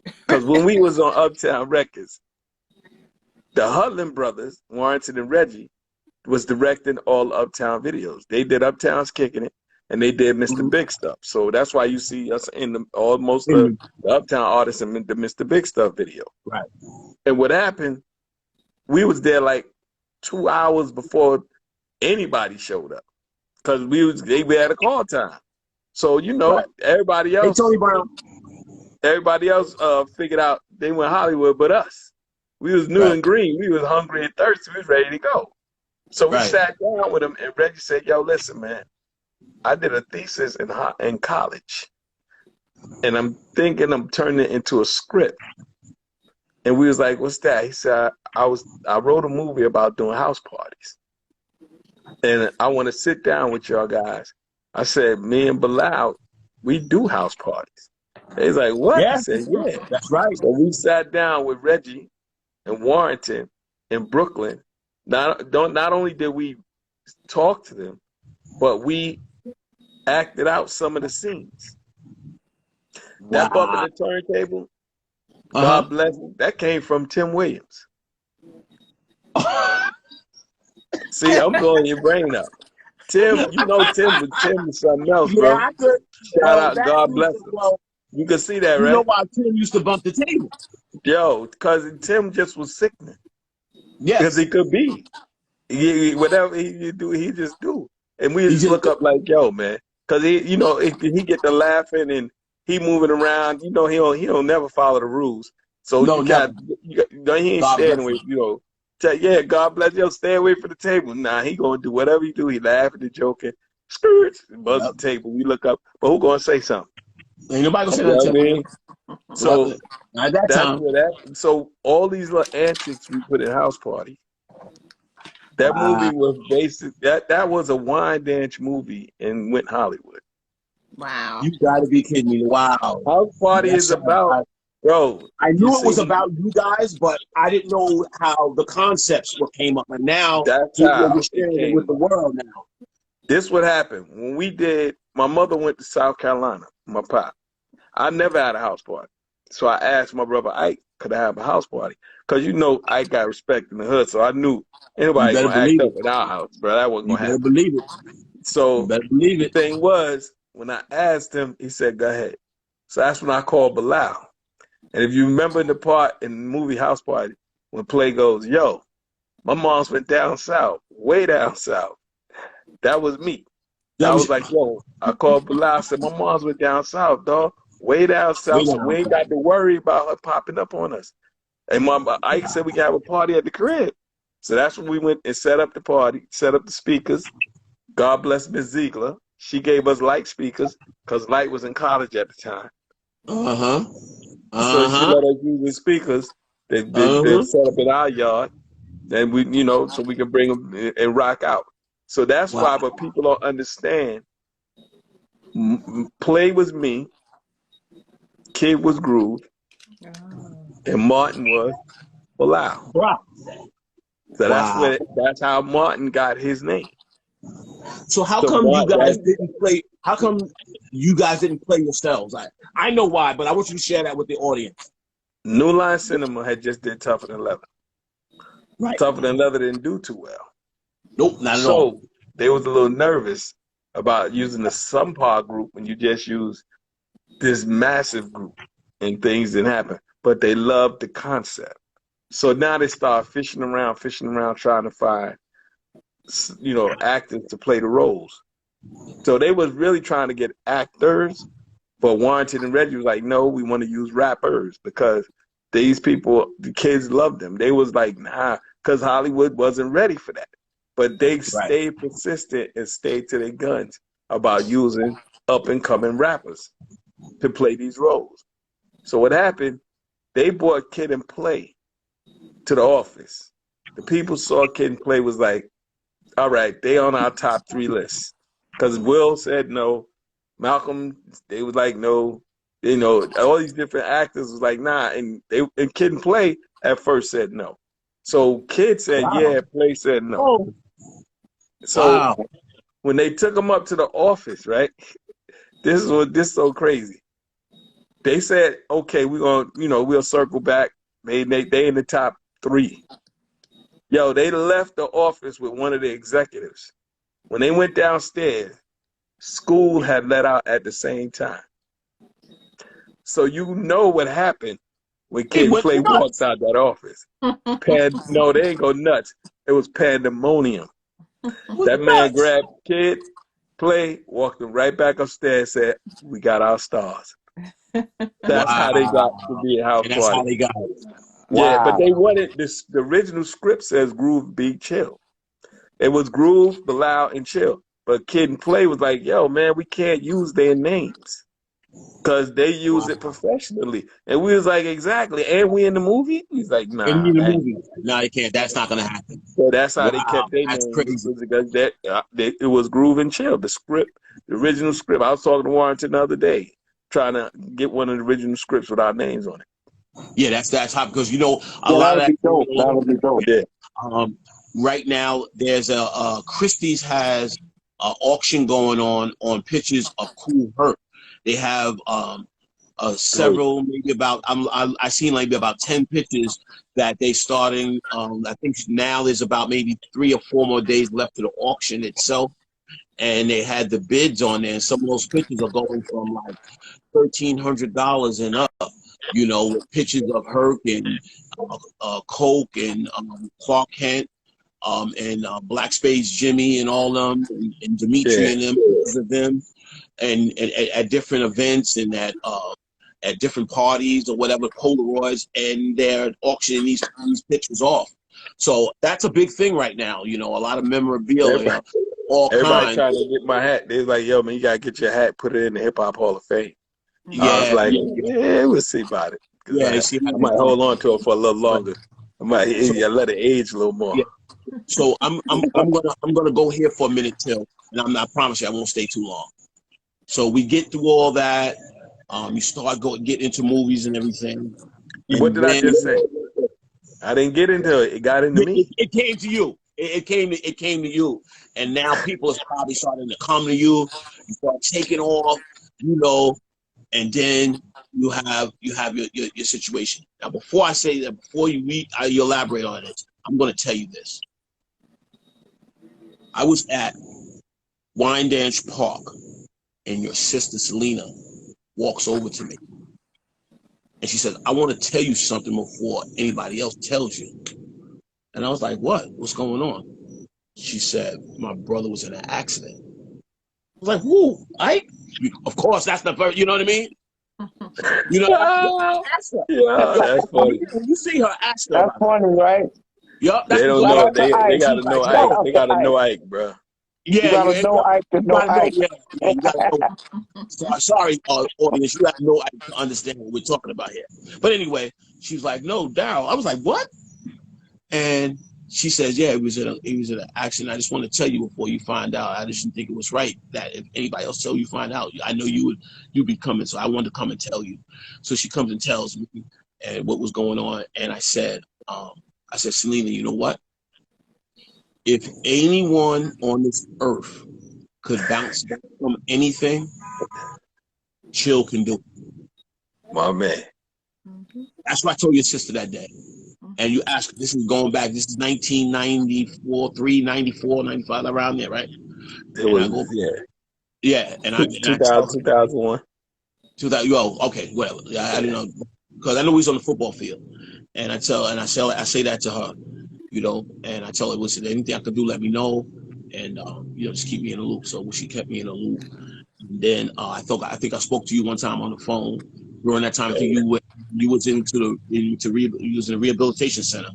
Because when we was on Uptown Records, the Hudlin brothers, Warrington and Reggie, was directing all Uptown videos. They did Uptown's Kicking It, and they did Mr. Big Stuff. So that's why you see us in the Uptown artists in the Mr. Big Stuff video. Right. And what happened, we was there like 2 hours before anybody showed up. Because we had a call time. So, Right. everybody else. Hey, Tony Brown. Everybody else figured out they went Hollywood but us. We was new and green. We was hungry and thirsty. We was ready to go. So we sat down with him, and Reggie said, yo, listen, man, I did a thesis in college, and I'm thinking I'm turning it into a script. And we was like, what's that? He said, I wrote a movie about doing house parties, and I want to sit down with y'all guys. I said, me and Bilal, we do house parties. He's like, what? Yeah. I said, yeah. That's right. So we sat down with Reggie and Warrington in Brooklyn. Not only did we talk to them, but we acted out some of the scenes. Wow. That bump in the turntable, God bless him, that came from Tim Williams. See, I'm blowing your brain up. Tim, Tim was something else, bro. Yeah, I could. Shout out, God bless him. Well, you can see that, right? You know why Tim used to bump the table? Yo, because Tim just was sickening. Yes. Because he could be. Whatever he do, he just do. And we just look up like, yo, man. Because he get to laughing and he moving around. He don't never follow the rules. So he ain't staying away, yeah, God bless you. Stay away from the table. Nah, he gonna do whatever he do. He laughing and joking. Skirts, buzz the table. We look up, but who gonna say something? Ain't nobody gonna say nothing. I mean? So at that time, so all these little antics we put in House Party. That movie was that was a wine dance movie and went Hollywood. Wow. You gotta be kidding me. Wow. House Party is about, bro. I knew it was about you guys, but I didn't know how the concepts came up. And now you're sharing it with the world now. This what happened. When we did, my mother went to South Carolina, my pop. I never had a house party. So I asked my brother Ike, could I have a house party? Because Ike got respect in the hood, so I knew anybody gonna act up at our house, bro. That wasn't gonna happen. Believe it. So the thing was, when I asked him, he said, go ahead. So that's when I called Bilal. And if you remember the part in the movie House Party, when Play goes, yo, my mom's went down south, way down south. That was me. I was like, yo, I called Bilal, I said, my mom's went down south, dog. Way down south, so we ain't got to worry about her popping up on us. And Ike said we can have a party at the crib. So that's when we went and set up the party, set up the speakers. God bless Miss Ziegler. She gave us Light speakers because Light was in college at the time. So she let us use the speakers that set up in our yard. And we, so we can bring them and rock out. So that's why, but people don't understand. Play was me. Kid was Groove, and Martin was Bilal. So that's how Martin got his name. So how come you guys didn't play? How come you guys didn't play yourselves? I know why, but I want you to share that with the audience. New Line Cinema had just did Tougher Than Leather. Right. Tougher Than Leather didn't do too well. Nope, not at all. So they was a little nervous about using the subpar group when you just use this massive group and things didn't happen. But they loved the concept. So now they start fishing around, trying to find, actors to play the roles. So they was really trying to get actors, but Warrington and Reggie was like, no, we want to use rappers because these people, the kids loved them. They was like, nah, because Hollywood wasn't ready for that. But they stayed persistent and stayed to their guns about using up-and-coming rappers to play these roles. So what happened, they brought Kid and Play to the office. The people saw Kid and Play was like, all right, they on our top 3 list. Because Will said no. Malcolm, they was like no. All these different actors was like, nah. And Kid and Play at first said no. So Kid said yeah, Play said no. Oh. So when they took him up to the office, right? This is so crazy. They said, okay, we're gonna, we'll circle back. They in the top 3. Yo, they left the office with one of the executives. When they went downstairs, school had let out at the same time. So you know what happened when Kid and Play walked out that office. No, they ain't go nuts. It was pandemonium. That man grabbed Kid, Play, walked him right back upstairs, said, we got our stars. That's how they got to be a house party. That's how they got it. Yeah, but they wanted this. The original script says Groove, Be, Chill. It was Groove, Bilal, and Chill. But Kid and Play was like, yo, man, we can't use their names because they use it professionally. And we was like, exactly. And we in the movie? He's like, nah. And in the movie. No, you can't. That's not going to happen. So that's how they kept their names. Crazy. Because it was Groove and Chill, the script, the original script. I was talking to Warrington the other day, trying to get one of the original scripts with our names on it. Yeah, that's hot because a lot of that. That would be dope. Yeah. Right now, there's Christie's has an auction going on pictures of Kool Herc. They have several, maybe about I seen maybe about 10 pictures that they starting. I think now there's about maybe 3 or 4 more days left to the auction itself, and they had the bids on there. And some of those pictures are going from like $1,300 and up. With pictures of Herc and Coke and Clark Kent and Black Space Jimmy and all them and Dimitri and them, pictures of them, and at different events and at different parties or whatever, Polaroids, and they're auctioning these pictures off. So that's a big thing right now. A lot of memorabilia. Everybody trying to get my hat. They're like, yo, man, you got to get your hat, put it in the Hip Hop Hall of Fame. Yeah, I was like, yeah, we'll see about it. Yeah, I might hold on to it for a little longer. I might let it age a little more. Yeah. So I'm gonna go here for a minute, Till, and I promise you I won't stay too long. So we get through all that. You start getting into movies and everything. What did I just say? I didn't get into it. It got into me. It came to you. It came to you, and now people are probably starting to come to you. You start taking off, and then you have your situation. Now, before I say that, before you elaborate on it, I'm going to tell you this. I was at Wyandanch Park, and your sister Selena walks over to me, and she said, "I want to tell you something before anybody else tells you." And I was like, "What? What's going on?" She said, "My brother was in an accident." I was like, "Who? Ike?" Of course, that's the first. You know what I mean? That's funny. You see her ask her. That's funny, right? Yup. They don't know. They gotta know Ike. They gotta know Ike, bro. Yeah, you gotta know Ike to know Ike. You gotta know. Sorry, audience, you gotta know Ike to understand what we're talking about here. But anyway, she was like, "No, Daryl." I was like, "What?" And she says, "Yeah, he was in an accident. I just want to tell you before you find out. I just didn't think it was right that if anybody else tell you find out. I know you'd be coming, so I wanted to come and tell you." So she comes and tells me and what was going on, and I said, "Selena, you know what? If anyone on this earth could bounce back from anything, Chill can do it." My man. That's what I told your sister that day. And you ask, this is going back, this is 1994, 94, 95, around there, right? It was, yeah. Yeah, and I 2001. 2000. Oh, okay, well, I didn't know because I know he's on the football field, and I say that to her, and I tell her, listen, anything I can do, let me know, and just keep me in the loop. So she kept me in the loop. And then I think I spoke to you one time on the phone during that time. I think you was you was in the rehabilitation center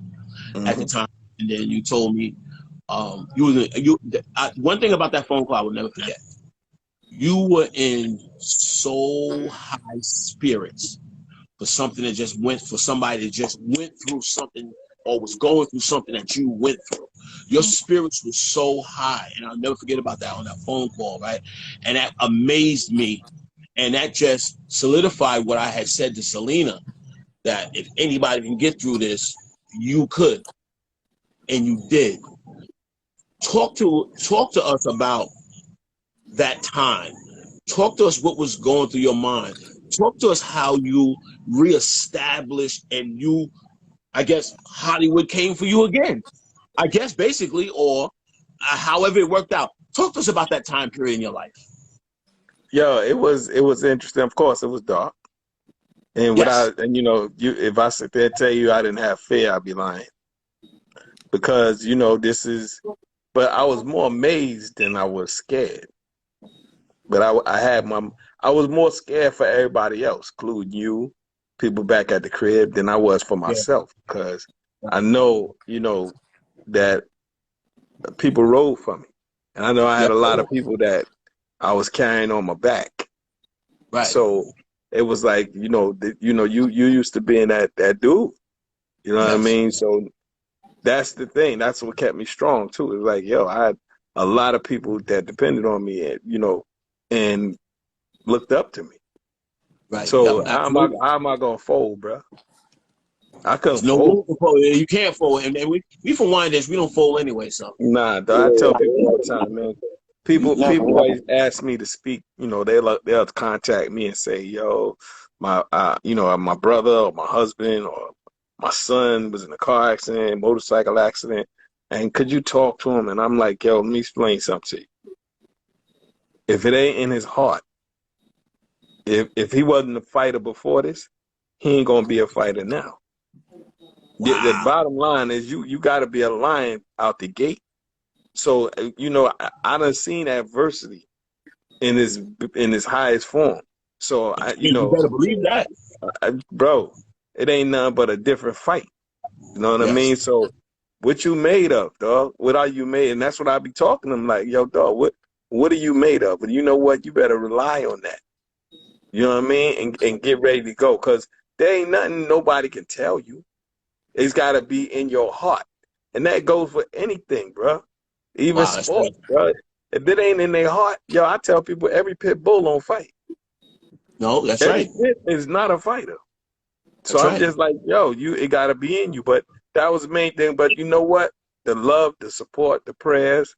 at the time, and then you told me one thing about that phone call I will never forget. You were in so high spirits for somebody that just went through something or was going through something that you went through. Your spirits were so high, and I'll never forget about that on that phone call, right? And that amazed me, and that just solidified what I had said to Selena, that if anybody can get through this, you could, and you did. Talk to us about that time. Talk to us what was going through your mind. Talk to us how you reestablished and I guess Hollywood came for you again. I guess basically, or however it worked out. Talk to us about that time period in your life. Yo, it was interesting. Of course, it was dark. And yes. If I sit there and tell you I didn't have fear, I'd be lying. Because but I was more amazed than I was scared. But I was more scared for everybody else, including you, people back at the crib, than I was for myself. Because I know, that people rode for me. And I know I had a lot of people that I was carrying on my back. Right. So it was like, you used to being that dude. You know what I mean? So that's the thing. That's what kept me strong too. It was like, yo, I had a lot of people that depended on me, and looked up to me. Right. So how am I gonna fold, bro? I couldn't fold. You can't fold, and we from Wyandanch, we don't fold anyway. So I tell people all the time, man. People always ask me to speak. They'll contact me and say, yo, my brother or my husband or my son was in a car accident, motorcycle accident, and could you talk to him? And I'm like, yo, let me explain something to you. If it ain't in his heart, if he wasn't a fighter before this, he ain't gonna be a fighter now. Wow. The bottom line is you got to be a lion out the gate. So I done seen adversity in his highest form. So you better believe that, bro. It ain't nothing but a different fight. You know what I mean? So what you made of, dog? What are you made? And that's what I be talking to them like, yo, dog. What are you made of? And you know what? You better rely on that. You know what I mean? And get ready to go, because there ain't nothing nobody can tell you. It's got to be in your heart. And that goes for anything, bro. Even sports, bro. If it ain't in their heart, yo, I tell people every pit bull don't fight. No, that's every right. Pit is not a fighter. So I'm just like, yo, it got to be in you. But that was the main thing. But you know what? The love, the support, the prayers,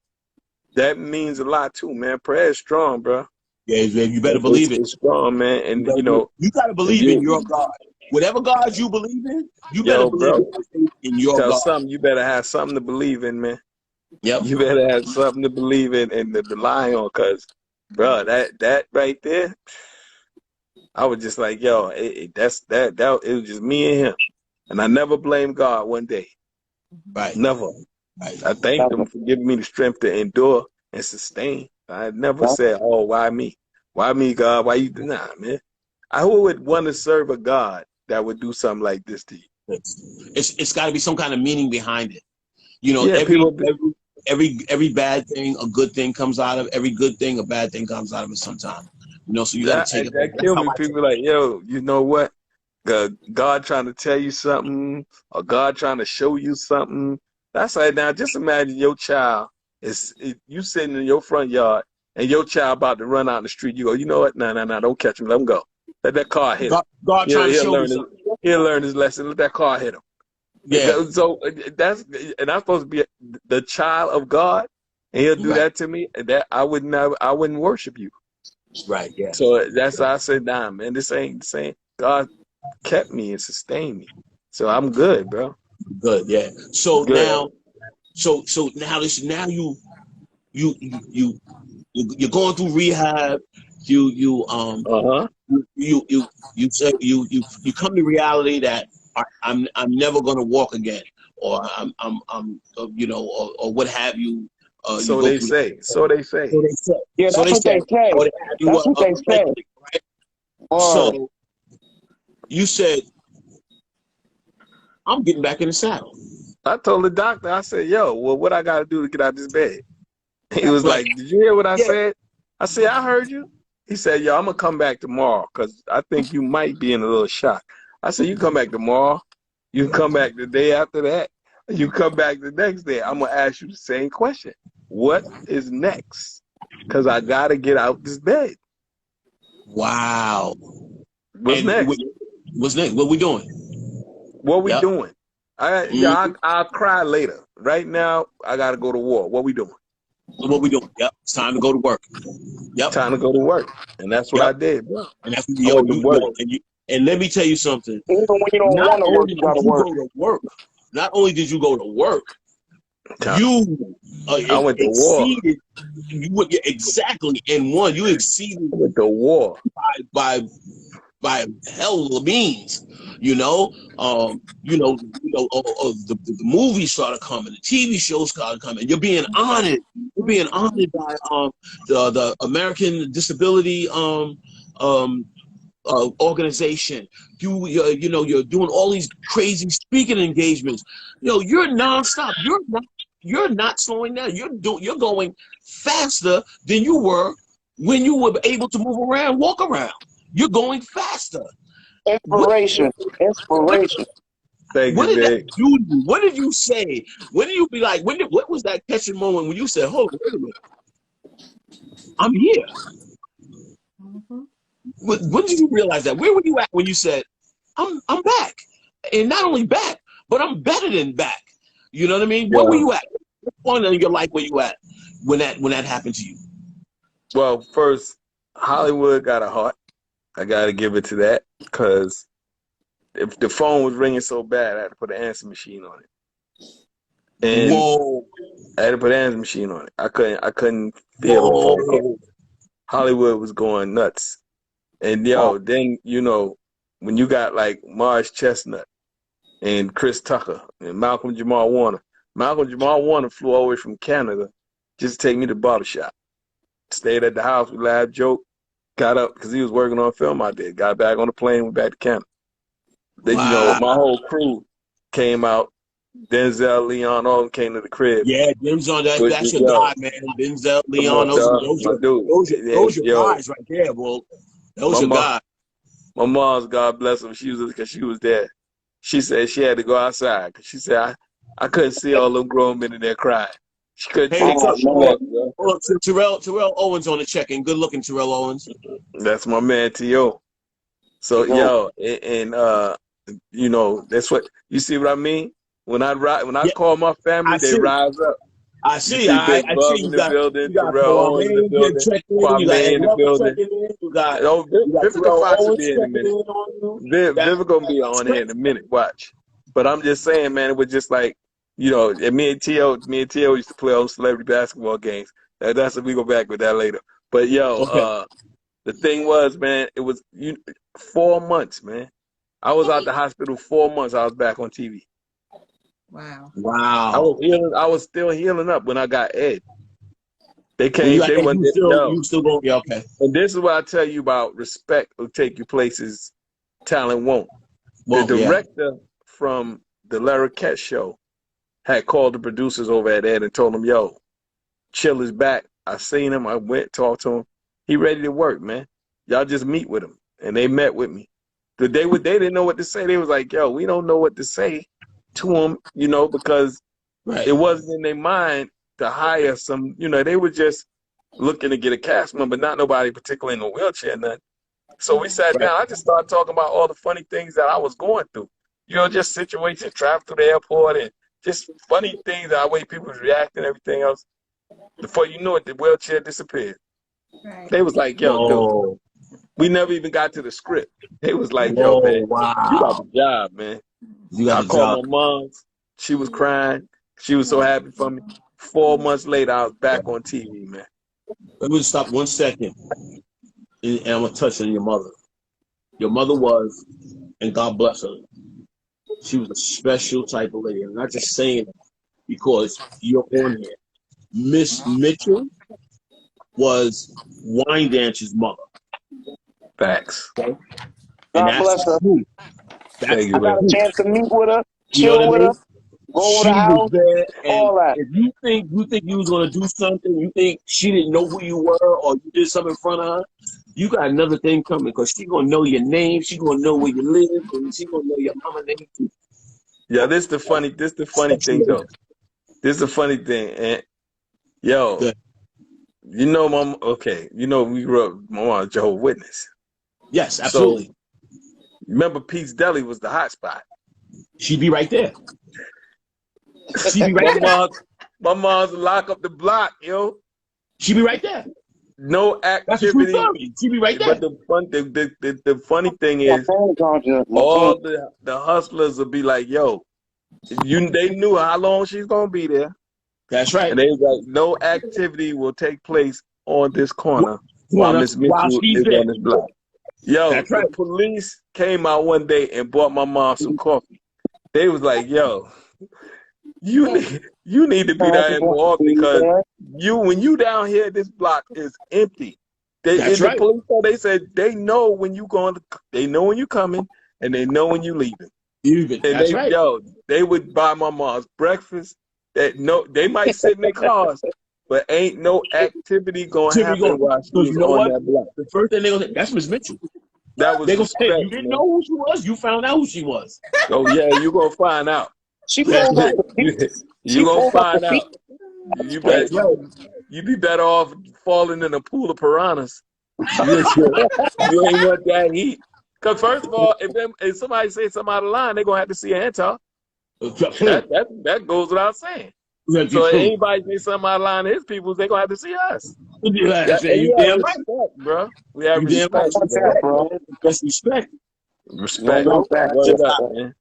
that means a lot too, man. Prayer is strong, bro. Yeah, you better believe it. It's strong, man. And you gotta believe in your God. Whatever God you believe in, you better believe in your God. Something, you better have something to believe in, man. Yep. You better have something to believe in and to rely on, because, bro, that right there, I was just like, yo, it was just me and him. And I never blamed God one day. Right. Never. Right. I thanked him for giving me the strength to endure and sustain. I never said, oh, why me? Why me, God? Why you? Nah, man. Who would want to serve a God that would do something like this to you? It's got to be some kind of meaning behind it. Every bad thing, a good thing comes out of. Every good thing, a bad thing comes out of it sometime. So you got to take it. That kill me. People like, yo, you know what? God trying to tell you something, or God trying to show you something. That's right. Now, just imagine your child you sitting in your front yard, and your child about to run out in the street. You go, you know what? No, don't catch him. Let him go. Let that car hit him. God trying to show you something. He'll learn his lesson. Let that car hit him. Yeah. So I'm supposed to be the child of God, and he'll do that to me. And that I wouldn't worship you. Right. Yeah. So that's why I said, nah, man, this ain't the same. God kept me and sustained me, so I'm good, bro. Good. Yeah. So good. Now you you're going through rehab. You say you come to reality that I'm never gonna walk again, or I'm you know, or what have you. So you go they through say. So they say. So they said. Yeah, So that's they what said. they say. Or they have you That's what they say. medically, right? Word. So you said, I'm getting back in the saddle. I told the doctor, I said, yo, well, what I got to do to get out of this bed? He was Right. like, did you hear what I Yeah. said? I said, I heard you. He said, yo, I'm going to come back tomorrow because I think you might be in a little shock. I said, you come back tomorrow. You can come back the day after that. You come back the next day. I'm going to ask you the same question. What is next? Because I got to get out this bed. Wow. What's next? What's next? What we doing? What we Yep. doing? I'll cry later. Right now, I got to go to war. What we doing? What we doing? Yep. It's time to go to work. Yep. Time to go to work. And that's what I did, bro. And that's I went to work. and let me tell you something. Even when you don't Not want to work, only you did gotta you work. go to work, not only did you go to work, you I went to war. Exactly. And one, you exceeded I went to war by hell of means, you know. The movies started coming, the TV shows started coming. You're being honored. You're being honored by the American Disability organization. You're doing all these crazy speaking engagements. You're nonstop. You're not slowing down. You're going faster than you were when you were able to move around, walk around. You're going faster. Inspiration. Inspiration. Thank What you, did that Big. do to you? What did you say? When did you be like? What was that catching moment when you said, "Hold on, wait a minute, I'm here"? Mm-hmm. When did you realize that? Where were you at when you said, "I'm back"? And not only back, but I'm better than back. You know what I mean? Where were you at? What point in your life were you at when that happened to you? Well, first, Hollywood got a heart. I got to give it to that because if the phone was ringing so bad, I had to put an answer machine on it. And Whoa! I had to put an answer machine on it. I couldn't feel the phone hit. Hollywood was going nuts. And then when you got like Marge Chestnut and Chris Tucker and Malcolm Jamal Warner. Malcolm Jamal Warner flew all the way from Canada just to take me to the barbershop. Stayed at the house, we laughed, joked, got up because he was working on film out there. Got back on the plane, went back to Canada. Then my whole crew came out. Denzel, Leon, all them came to the crib. Yeah, Denzel, that's your guy, man. Denzel, Leon, those are guys right there, bro. Those are guys. My mom's, God bless them, she was there. She said she had to go outside because she said I couldn't see all them grown men in there crying. She couldn't take it. Terrell Owens on the check-in. Good looking, Terrell Owens. That's my man, T.O. So, that's what you see what I mean? When I call my family, they rise up. I see. I see You in the building, Terrell Owens in the building, Kwame in the building. You got Vivica Fox will be in a minute. Vivica gonna be on here in a minute. Watch. But I'm just saying, man, it was just like, and me and T.O. used to play on celebrity basketball games. That's we go back with that later. But the thing was, man, it was 4 months, man. I was out the hospital 4 months. I was back on TV. Wow. I was still healing up when I got Ed. They came. You still going? Yeah, okay. And this is what I tell you about respect will take you places talent won't. The director from the Larry Ket show had called the producers over at Ed and told them, "Yo, Chill is back. I seen him. I went talked to him. He ready to work, man. Y'all just meet with him." And they met with me. They didn't know what to say. They was like, "Yo, we don't know what to say to him, because it wasn't in their mind to hire some, they were just looking to get a cast member, not nobody particularly in a wheelchair, nothing." So we sat down. I just started talking about all the funny things that I was going through. Just situations, travel through the airport and just funny things, the way people was reacting, everything else. Before you knew it, the wheelchair disappeared. Right. They was like, "Yo, dude, we never even got to the script." They was like, "Yo, man, you got the job, man." I called my mom. She was crying. She was so happy for me. 4 months later, I was back on TV, man. Let me just stop 1 second, and I'm gonna touch on your mother. Your mother was, and God bless her. She was a special type of lady. I'm not just saying it because you're on here. Miss Mitchell was Wine Dance's mother. Facts. Okay? And God that's bless her. true. That's Thank I you, got man. a true. chance to meet with her, You know what chill I with her, mean? go She to the was house, there, and all that. if you think you was gonna do something, you think she didn't know who you were, or you did something in front of her, you got another thing coming because she gonna know your name, she gonna know where you live, and she gonna know your mama name too. Yeah, this the funny thing though. This is the funny thing. And yo, Good. you know, we grew up, my mom was a Jehovah's Witness. Yes, So absolutely. remember Pete's Deli was the hot spot. She'd be right there. She'd be right My there. mom's lock up the block, yo. She'd be right there. No That's a true activity. story. She'd be right But there. the funny thing My is phone charger, my phone. all the hustlers will be like, yo, they knew how long she's gonna be there. That's right. And they was like, no activity will take place on this corner while Corner Miss while Mitchell she's is there. on this block. Yo, That's the right. police came out one day and bought my mom some coffee. They was like, yo, you need to be down here more often because when you down here, this block is empty. That's The right. police they said they know when you they know when you coming and they know when you leaving. And That's right. they would buy my mom's breakfast. They might sit in their cars, but ain't no activity gonna Timmy happen going, while she because was you know on what? that block. The first thing they're going to say, that's Miss Mitchell. That They're was going to say, respect, you didn't man. know who she was? You found out who she was. Oh yeah, you gonna find out. She That's pulled up right. the beat. You She gonna pulled up the find beat. out. You That's bet right. you be better off falling in a pool of piranhas. You ain't want that heat. Cause first of all, if somebody say something out of line, they're gonna have to see an anti. That goes without saying. That's So if true. anybody say something out of line to his people, they're gonna have to see us. That's right. And You we have damn right. respect, bro. We have You damn right. respect, What's bro. that, bro? That's respect. You don't Respect. want that. Word up, man.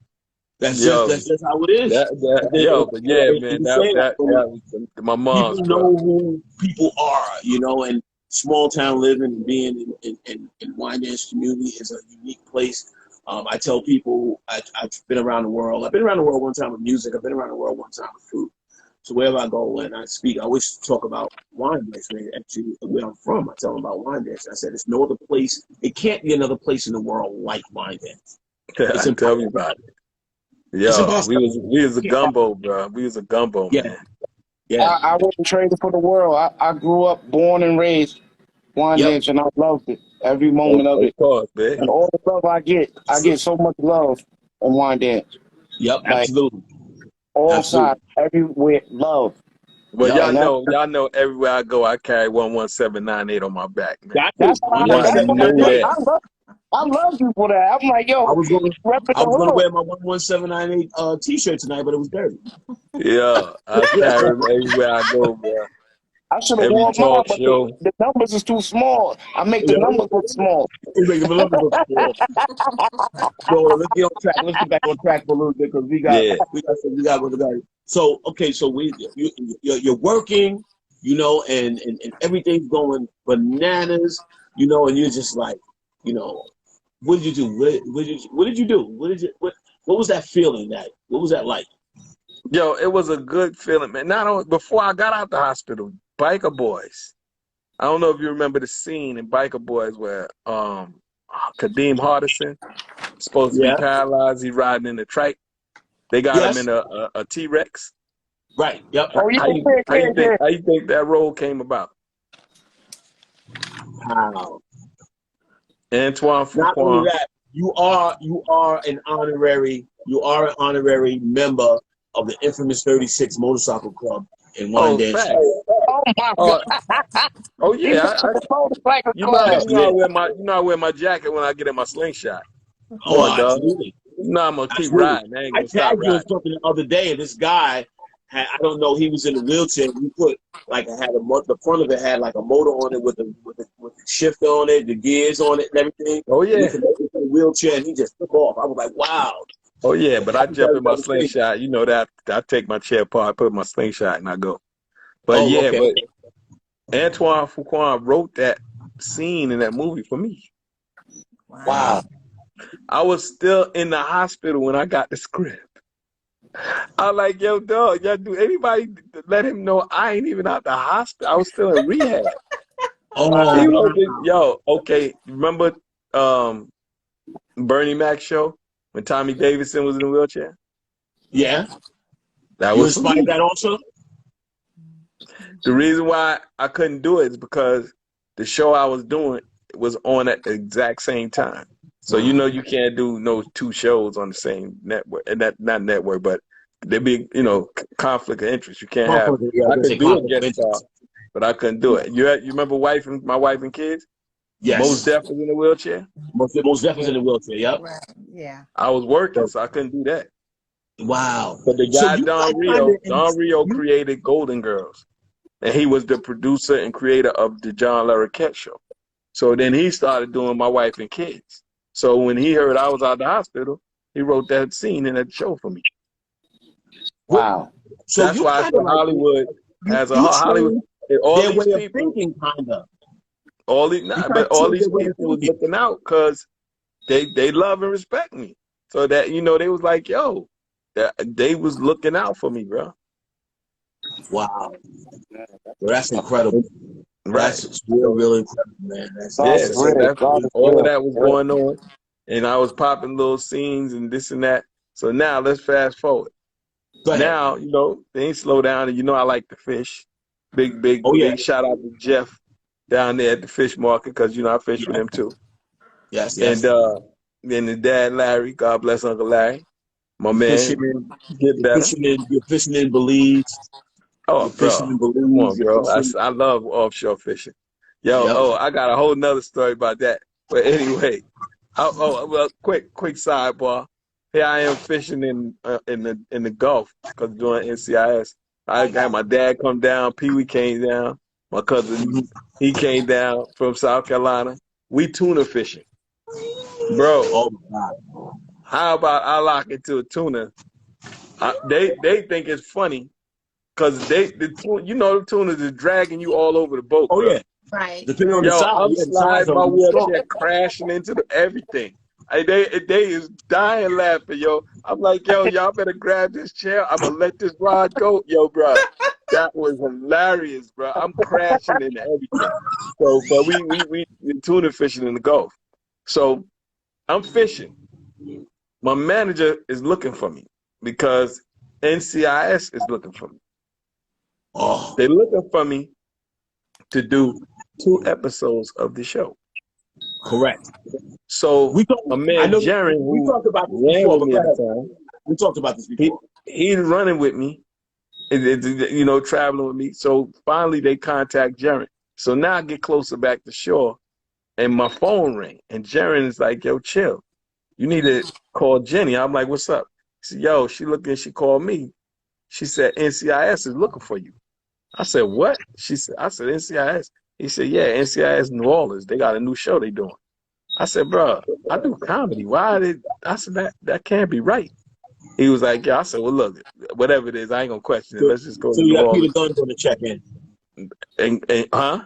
Yo, That's just how it is. And then, but yeah, and man, you say that that, was my mom's, people know bro. who people are, and small town living and being in Wyandanch community is a unique place. I tell people I've been around the world. I've been around the world one time with music. I've been around the world one time with food. So wherever I go and I speak, I always talk about Wyandanch. Actually, where I'm from, I tell them about Wyandanch. I said, there's no other place. It can't be another place in the world like Wyandanch. It's Tell me impossible. about it. It's Yo, impossible. we was a gumbo, bro. We was a gumbo, Yeah, man. yeah. I wouldn't trade it for the world. I grew up, born and raised Yep. Wyandanch, and I loved it. Every moment of Of it. course, man. And all the love I get so much love in Wyandanch. Yep, Like, absolutely. all Absolutely. sides, everywhere, love. Well, Yep. And y'all know everywhere I go, I carry 11798 on my back, man. Got to. that's what Y'all that's what I know think. that. I love you for that. I'm like, I yo, was gonna repping I the was gonna hood. wear my 11798 t-shirt tonight, but it was dirty. Yeah, I carry them everywhere I go, bro. I should have Every worn mine, talk but show. the numbers is too small. I make the Yeah. numbers look small. It make the numbers look small. So let's get on track. Let's get back on track for a little bit because Yeah. we got to go to. So okay, so you're working, and everything's going bananas, and you're just like, what did you do? What did you do? What was that feeling? What was that like? Yo, it was a good feeling, man. Not only before I got out the hospital, Biker Boys. I don't know if you remember the scene in Biker Boys where Kadeem Hardison supposed to be Yeah. paralyzed. He riding in the trike. They got him Yes. in a T-Rex. Right. Yep. Oh, yeah, How you think that role came about? Wow. Antoine Not only Fuqua. that, you are an honorary member of the infamous 36 Motorcycle Club in Oh, Wyandanch. fact. Oh my Oh, God. oh He yeah. went to the motorcycle You know, club. Yeah. I wear my jacket when I get in my slingshot. Come Oh, on, dog. absolutely. You know I'm gonna keep Absolutely. riding. I ain't I gonna stop tagged you on riding. something the other day, and this guy I don't know, he was in a wheelchair. And he put the front of it had like a motor on it with the shifter on it, the gears on it, and everything. Oh And he yeah. connected to the wheelchair, and he just took off. I was like, wow. Oh yeah, but I jump in my That was crazy. slingshot. You know that I take my chair apart, put my slingshot, and I go. But Oh, yeah, okay. but Antoine Fuqua wrote that scene in that movie for me. Wow. I was still in the hospital when I got the script. I was like, yo, dog, y'all do anybody let him know I ain't even out the hospital? I was still in rehab. Oh, He wrote this, yo, okay, remember Bernie Mac's show when Tommy Davidson was in a wheelchair? yeah. That You was for inspired me. that also? The reason why I couldn't do it is because the show I was doing was on at the exact same time. So you know you can't do no two shows on the same network, and that not network, but there be conflict of interest. You can't have. Yeah, I I say could be a conflict of guest star, interest. but I couldn't do it. You remember my wife and kids? Most Yes. Def was in a wheelchair. Most definitely in the wheelchair. Yep. Right. Yeah. I was working, so I couldn't do that. Wow. But the So guy you like kind Don Rio of created Golden Girls, and he was the producer and creator of the John Larroquette show. So then he started doing My Wife and Kids. So when he heard I was out of the hospital, he wrote that scene in that show for me. Wow. So That's you why I kind said of like Hollywood has a you Hollywood. changed All their these way of people, thinking, kind of. all these, You kind but of all changed these their way of people was thinking. looking out because they love and respect me. So that they was like, yo, they was looking out for me, bro. Wow. Well, that's incredible. Right. That's real, So, real incredible, man. God yeah. is So real. that's God is all of real. that was going on, and I was popping little scenes and this and that. So now let's fast forward. Go ahead. Now, things slow down, and I like to fish. Big, big, Oh yeah. big shout out to Jeff down there at the fish market because I fish with him too. Yes. And Yes. then the dad Larry, God bless Uncle Larry, my man, get better. You're fishing in Belize. Oh, You're fishing bro, in come on, Belize. You're bro. fishing. I love offshore fishing. Yo, Yep. I got a whole nother story about that. But anyway, well, quick sidebar. Here I am fishing in the Gulf because doing NCIS. I got my dad come down. Pee Wee came down. My cousin, he came down from South Carolina. We tuna fishing, bro. Oh my God. How about I lock into a tuna? They think it's funny because the tunas is dragging you all over the boat, Oh bro. yeah. Right. Depending on the Yo, size. I'm Yeah, the size sliding of my them is strong. wheelchair, crashing into everything. They is dying laughing, yo. I'm like, yo, y'all better grab this chair. I'm gonna let this rod go, yo, bro. That was hilarious, bro. I'm crashing into everything. So, but we tuna fishing in the Gulf. So I'm fishing. My manager is looking for me because NCIS is looking for me. Oh, They're looking for me to do 2 episodes of the show. correct. So I man, know Jaren, we who talked about this ran before, with but me go at the ahead. time, We talked about this before. he's running with me, traveling with me. So finally they contact Jaren. So now I get closer back to shore and my phone ring. And Jaren is like, yo, chill. You need to call Jenny. I'm like, what's up? She said, yo, she called me. She said, NCIS is looking for you. I said, what? I said, NCIS. He said, yeah, NCIS New Orleans. They got a new show they doing. I said, bro, I do comedy. I said, that can't be right. He was like, yeah. I said, well, look, whatever it is, I ain't gonna question it. So, Let's just go so to you New got Peter Orleans. Guns on the check-in. And huh?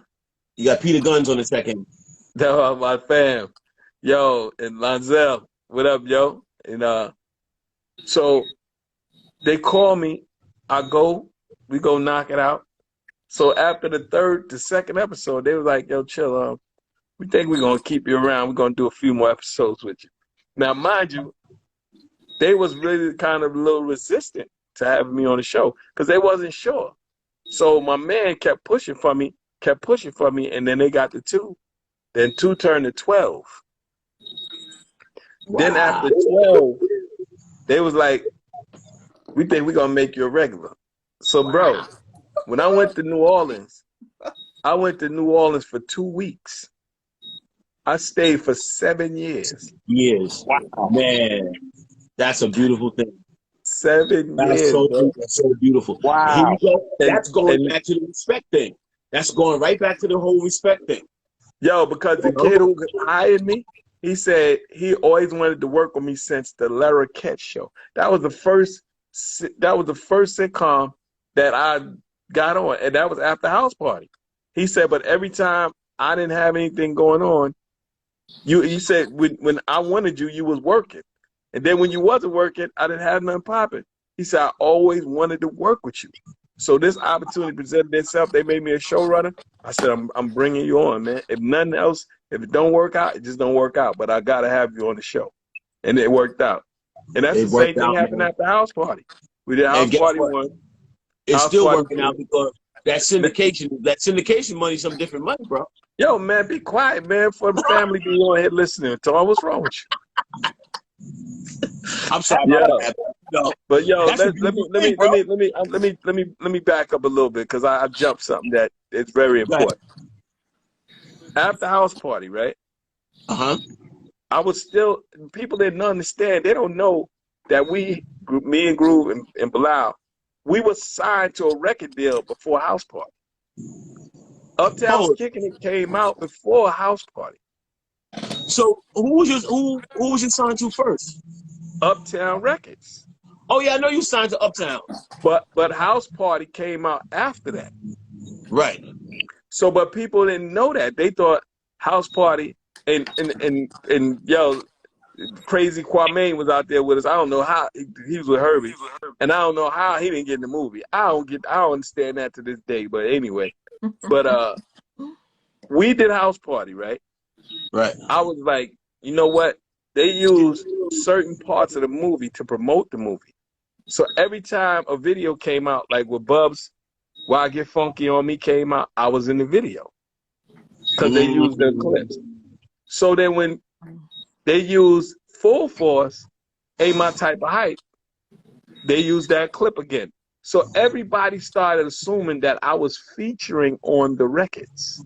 You got Peter Guns on the check-in. That was my fam. Yo, and Lonzel, what up, yo? And so they call me. We go knock it out. So after the second episode, they was like, yo, chill, we think we're gonna keep you around. We're gonna do a few more episodes with you. Now, mind you, they was really kind of a little resistant to having me on the show because they wasn't sure. So my man kept pushing for me, and then they got to 2. Then 2 turned to 12. Wow. Then after 12, they was like, we think we're gonna make you a regular. So bro, when I went to New Orleans for 2 weeks. I stayed for 7 years. Years. Wow. Man, that's a beautiful thing. 7 years, bro. That's so beautiful. And here Wow. you go. That's going And back to the respect thing. That's going right back to the whole respect thing. yo, because the kid who hired me, he said he always wanted to work with me since the Larroquette show. That was the first sitcom that I got on, and that was After House Party. He said, but every time I didn't have anything going on, he said, when I wanted you, you was working. And then when you wasn't working, I didn't have nothing popping. He said, I always wanted to work with you. So this opportunity presented itself. They made me a showrunner. I said, I'm bringing you on, man. If nothing else, if it don't work out, it just don't work out. But I got to have you on the show. And it worked out. And that's the same thing happened at the house party. We did house party one. It's still working out because that syndication money is some different money, bro. Yo, man, be quiet, man, for the family be on here listening. Tom, what's wrong with you? I'm sorry about that. No, but yo, let me back up a little bit because I jumped something that is very important. After house party, right? I was still, people didn't understand. They don't know that me and Groove and Bilal, we were signed to a record deal before house party. Uptown's Kicking It came out before house party. So who was you signed to first? Uptown Records. Oh yeah, I know you signed to Uptown. But house party came out after that. Right. So but people didn't know that. They thought house party and yo, Crazy Kwame was out there with us. I don't know how he was with Herbie. And I don't know how he didn't get in the movie. I don't understand that to this day. But anyway. But we did house party, right? Right. I was like, you know what? They used certain parts of the movie to promote the movie. So every time a video came out, like with Bubs, Why I Get Funky on Me came out, I was in the video. Because they used their clips. So then when they used Full Force, Ain't My Type of Hype, they used that clip again. So everybody started assuming that I was featuring on the records.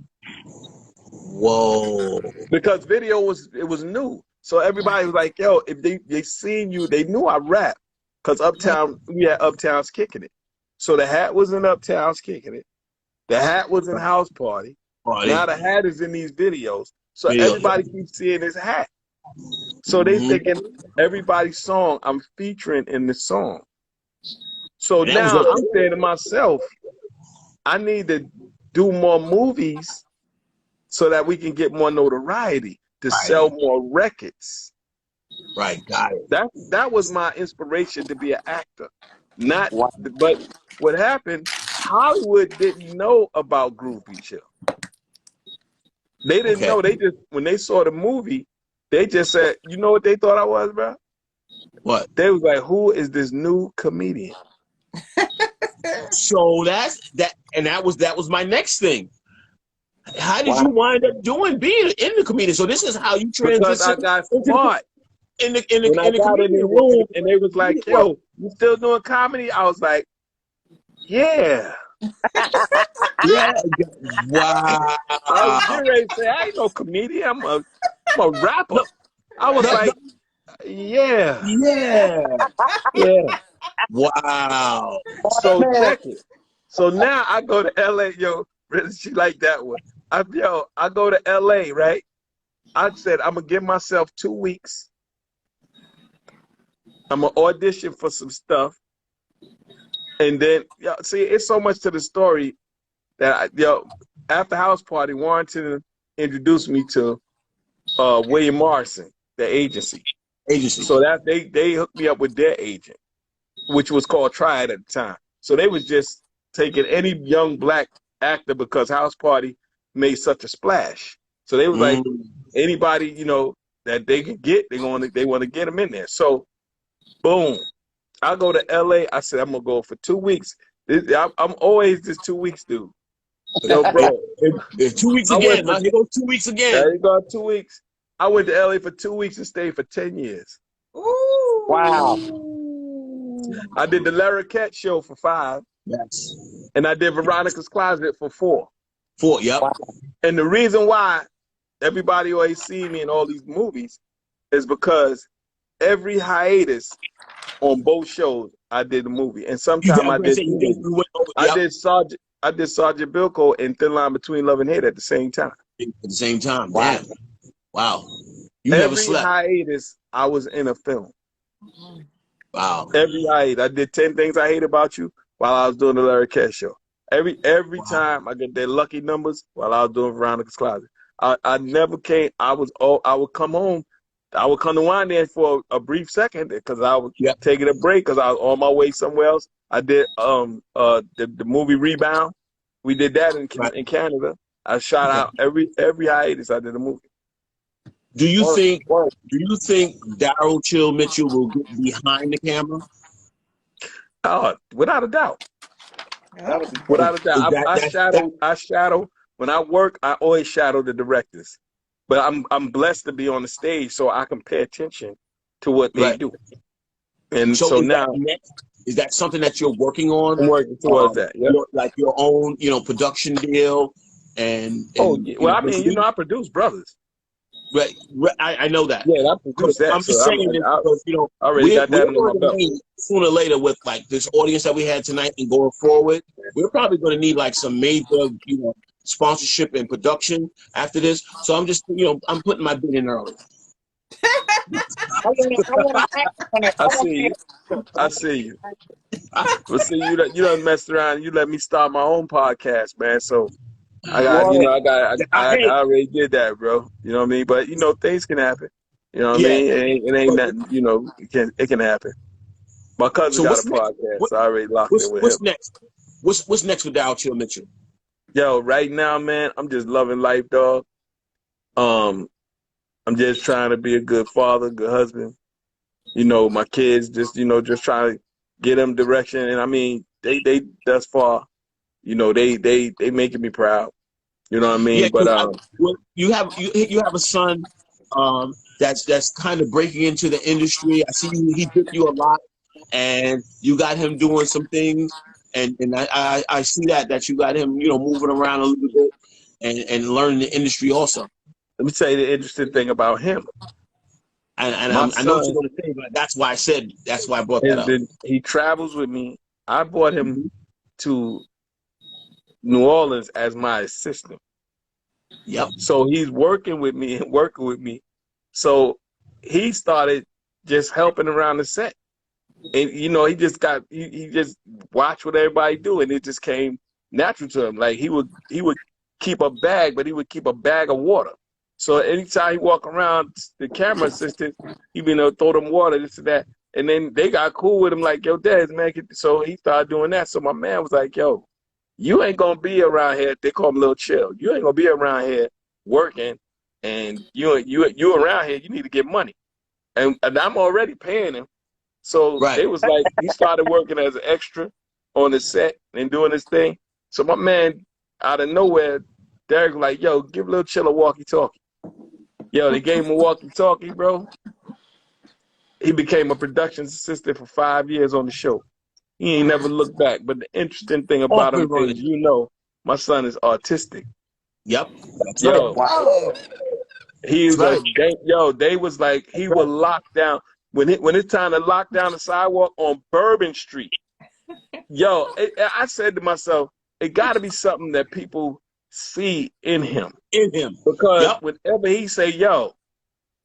Whoa. Because video was new. So everybody was like, yo, if they seen you, they knew I rap. Because Uptown, we had Uptown's Kicking It. So the hat was in Uptown's Kicking It. The hat was in House Party. Now the hat is in these videos. So everybody keeps seeing this hat. So they thinking everybody's song, I'm featuring in the song. So now I'm saying to myself, I need to do more movies so that we can get more notoriety to sell more records. Right, got it. That was my inspiration to be an actor. But what happened, Hollywood didn't know about Groove Beat Chill. They didn't know. They just, when they saw the movie, they just said, you know what they thought I was, bro? What? They was like, who is this new comedian? So that was my next thing. How did you wind up being in the comedian? So this is how you transitioned. Because I got smart. In the comedian room, and they was like, yo, you still doing comedy? I was like, yeah. Yeah. Wow. I was getting ready to say, I ain't no comedian. I'm a rapper. I was like, yeah. Wow. So check it. So now I go to LA, yo, she like that one. I go to LA, right? I said, I'm gonna give myself 2 weeks. I'm gonna audition for some stuff. And then, see, it's so much to the story that, after house party, Warrington introduced me to William Morrison, the agency. So that they hooked me up with their agent, which was called Try It at the time. So they was just taking any young black actor because house party made such a splash. So they was like, anybody, that they could get, they want to get them in there. So, boom. I go to LA. I said, I'm going to go for 2 weeks. I'm always this 2 weeks dude. Yo, bro. It's 2 weeks again. You go 2 weeks again. Yeah, you go 2 weeks. I went to LA for 2 weeks and stayed for 10 years. Ooh. Wow. I did the Larry Cat show for 5. Yes. And I did Veronica's Closet for 4. 4, yep. Wow. And the reason why everybody always see me in all these movies is because every hiatus on both shows, I did a movie. And sometimes I did Sergeant Bilko and Thin Line Between Love and Hate at the same time. At the same time. Wow. Damn. Wow. You never slept. Every hiatus, I was in a film. Wow. Every hiatus. I did 10 Things I Hate About You while I was doing the Larry Cat show. Every time I get their lucky numbers while I was doing Veronica's Closet. I never came. I would come home. I would come to Wyandanch for a brief second because I was taking a break because I was on my way somewhere else. I did the movie Rebound. We did that in Canada. I shot out every hiatus. I did a movie. Do you think DarylChillMitchell will get behind the camera? Oh, without a doubt. Without a doubt. I shadow when I work. I always shadow the directors, but I'm blessed to be on the stage so I can pay attention to what they do. And so now, is that something that you're working on? I'm working towards that. Yeah. Like your own, production deal, and I mean, I produce Brothers. Right, I know that. Yeah, I produce that. I'm just saying this because I already got that under my belt. Sooner or later, with like this audience that we had tonight and going forward, we're probably going to need like some major, sponsorship and production after this. So I'm just, I'm putting my bid in early. I see you. But see, you done messed around. You let me start my own podcast, man. So I already did that, bro. You know what I mean? But things can happen. You know what I mean? It ain't nothing. It can happen. My cousin got a podcast. So I already locked in with him. What's next? What's next with DarylChillMitchell? Yo, right now, man, I'm just loving life, dog. I'm just trying to be a good father, good husband. My kids just trying to get them direction. And I mean, they thus far, they making me proud. You know what I mean? Yeah, but you have a son that's kind of breaking into the industry. I see he did you a lot, and you got him doing some things, and I see that you got him moving around a little bit and learning the industry also. Let me tell you the interesting thing about him. And I know what you're going to say, but that's why I brought that up. He travels with me. I brought him to New Orleans as my assistant. Yep. So he's working with me. So he started just helping around the set. And he just watched what everybody do, and it just came natural to him. Like he would keep a bag, but he would keep a bag of water. So anytime he walk around, the camera assistant, he throw them water, this and that. And then they got cool with him, like, yo, Dez, man. So he started doing that. So my man was like, yo, you ain't gonna be around here. They call him Lil Chill. You ain't gonna be around here working, and you around here. You need to get money, and I'm already paying him. So They was like, he started working as an extra on the set and doing his thing. So my man, out of nowhere, Derek was like, yo, give Lil Chill a walkie-talkie. Yo, they gave him a walkie-talkie, bro. He became a production assistant for 5 years on the show. He ain't never looked back. But the interesting thing about him is, my son is autistic. Yep. He was they was like, he would lock down when it's time to lock down the sidewalk on Bourbon Street. I said to myself, it got to be something that people see in him. Because whenever he say, yo,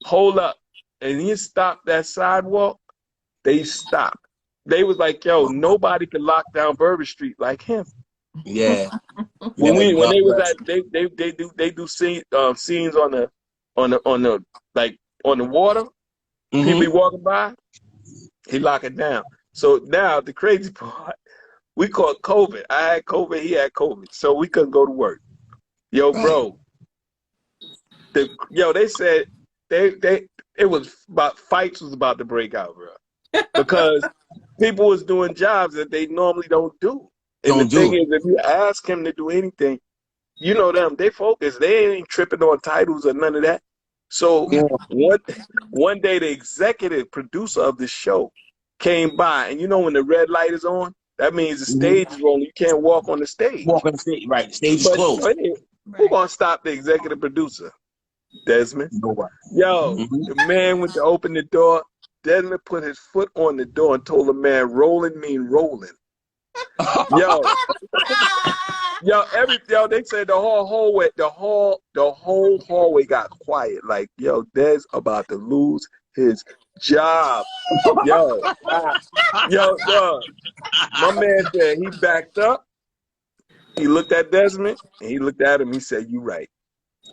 hold up, and he stopped that sidewalk, they stop. They was like, yo, nobody can lock down Bourbon Street like him. Yeah. When they was at they do scenes on the water. Mm-hmm. People be walking by, he lock it down. So now the crazy part, we caught COVID. I had COVID, he had COVID, so we couldn't go to work. Yo, bro. They said it was about fights was about to break out, bro. Because people was doing jobs that they normally don't do. And the thing is, if you ask him to do anything, them, they focus. They ain't tripping on titles or none of that. So one day the executive producer of the show came by, and when the red light is on, that means the stage is rolling. You can't walk on the stage. Walk on the stage, right? The stage is closed. Who gonna stop the executive producer? Desmond. Nobody. Yo, the man went to open the door. Desmond put his foot on the door and told the man, "Rolling mean rolling." They said the whole hallway got quiet. Like, yo, Des about to lose his job. My man said he backed up. He looked at Desmond and he looked at him. He said, "You right."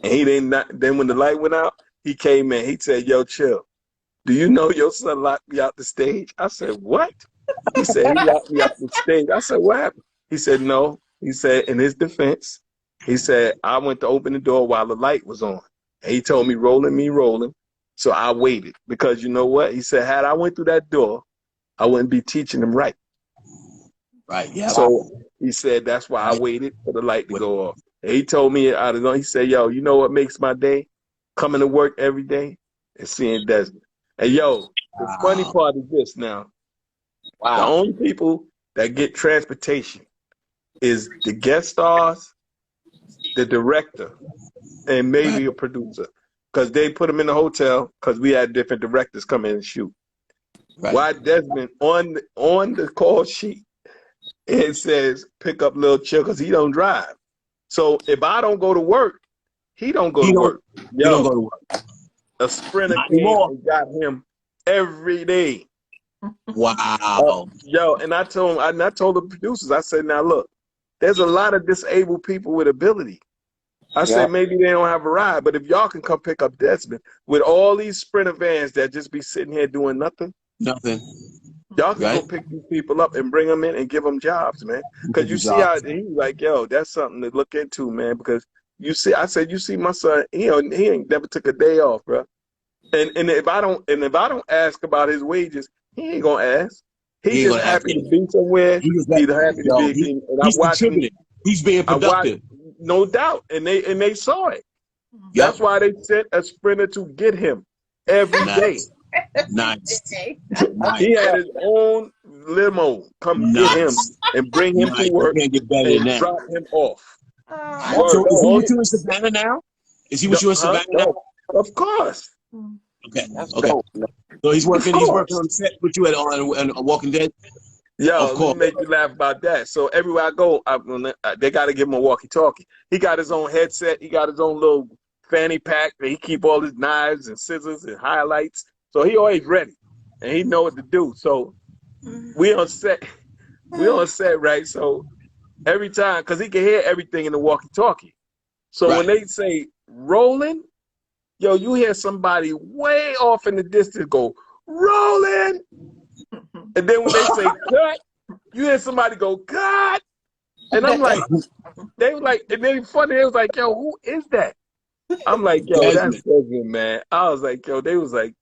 And he didn't. Then when the light went out, he came in. He said, "Yo, chill. Do you know your son locked me out the stage?" I said, "What?" He said, "He locked me out the stage." I said, "What happened?" He said, "No." He said, in his defense, he said, "I went to open the door while the light was on. And he told me, rolling. So I waited because you know what?" He said, "Had I went through that door, I wouldn't be teaching them right." Right. Yeah. So he said, "That's why I waited for the light to go off." And he told me out of he said, "Yo, you know what makes my day? Coming to work every day and seeing Desmond." And yo, the funny part is this now. The only people that get transportation is the guest stars, the director, and maybe a producer. Because they put them in the hotel because we had different directors come in and shoot. Right. Why Desmond on the call sheet, it says pick up Lil Chill because he don't drive. So if I don't go to work, he don't go to work. He don't go to work. A sprinter Not came anymore. and got him every day. Wow. Yo, and I told the producers, I said, now look, there's a lot of disabled people with ability. I said, maybe they don't have a ride, but if y'all can come pick up Desmond with all these sprinter vans that just be sitting here doing nothing. Y'all can go pick these people up and bring them in and give them jobs, man. Because you see how he's like, yo, that's something to look into, man. Because you see, I said, you see my son, he ain't never took a day off, bro. And if I don't ask about his wages, he ain't gonna ask. He's just happy to be somewhere. He's happy to be. And he's contributing. He's being productive. No doubt. And they saw it. Yep. That's why they sent a sprinter to get him every day. Nice. He had his own limo come get him and bring him to work and drop him off. So is he with you in Savannah now? Is he with you in Savannah now? Of course. Okay. So he's working on the set with you on Walking Dead? Yo, let me make you laugh about that. So everywhere I go, they got to give him a walkie-talkie. He got his own headset. He got his own little fanny pack. He keep all his knives and scissors and highlights. So he always ready, and he know what to do. So we on set, right? So every time, because he can hear everything in the walkie-talkie. So when they say rolling, yo, you hear somebody way off in the distance go, rolling. And then when they say cut, you hear somebody go, cut. And I'm like, they were like, and then funny, they was like, yo, who is that? I'm like, yo, that's Desmond, man. I was like, yo, they was like,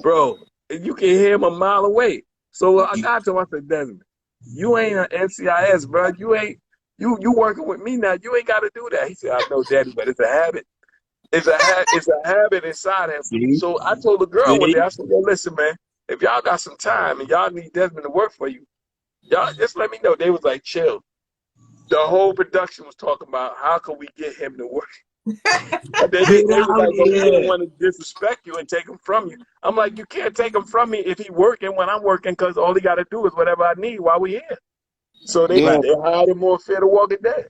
bro, you can hear him a mile away. So I got to him, I said, Desmond, you ain't an NCIS, bro. You working with me now. You ain't got to do that. He said, I know, Daddy, but it's a habit. It's a habit inside him. So I told the girl one day, I said, yo, listen, man, if y'all got some time and y'all need Desmond to work for you, y'all just let me know. They was like, chill. The whole production was talking about how can we get him to work. They were like, well, we don't want to disrespect you and take him from you. I'm like, you can't take him from me if he working when I'm working because all he got to do is whatever I need while we here. So they hired him more fair to Walking Dead.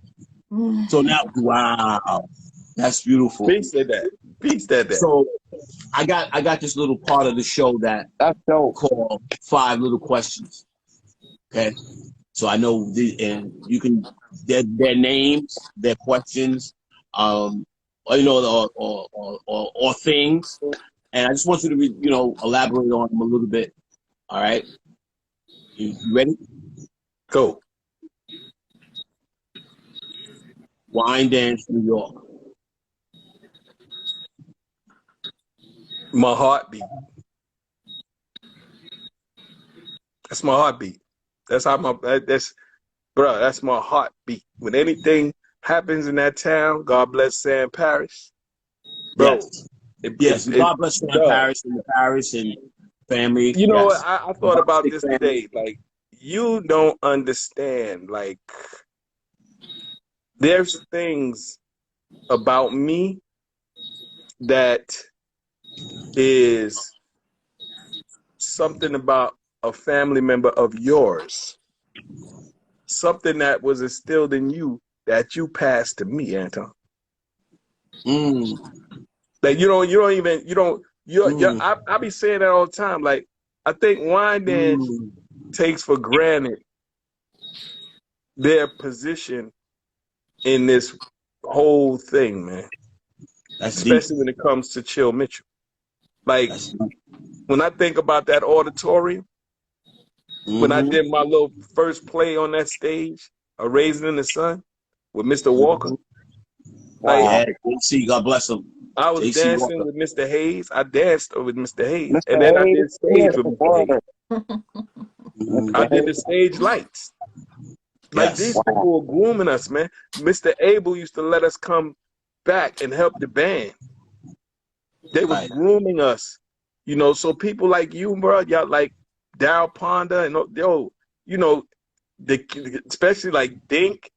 So now, wow. That's beautiful. Pete said that. So I got this little part of the show that's called 5 Little Questions. Okay. So I know and you can their names, their questions, or things, and I just want you to elaborate on them a little bit. All right. You ready? Go. Wine Dance, New York. My heartbeat. That's my heartbeat. That's my heartbeat. When anything happens in that town, God bless Sam Parish. Bro. Yes. God bless Sam Parish and the Parish and family. You know what? I thought about this today. Like, you don't understand. Like, there's things about me that is something about a family member of yours, something that was instilled in you that you passed to me, Anton. Like I be saying that all the time. Like, I think Wine Dance takes for granted their position in this whole thing, man. That's Especially deep. when it comes to Chill Mitchell. Like, That's deep. when I think about that auditorium, when I did my little first play on that stage, A Raisin in the Sun, with Mr. Walker, like, Yeah, JC, God bless him. I was JC dancing Walker. with Mr. Hayes. I danced with Mr. Hayes. Mr. And then I Hayes, did yeah, stage with Mr. Hayes. word. I Mr. did the Hayes, stage lights. Like, these Yes. people were grooming us, man. Mr. Abel used to let us come back and help the band. They was Right. grooming us, you know. So people like you, bro, y'all like Dow Ponder and yo, you know, especially like Dink,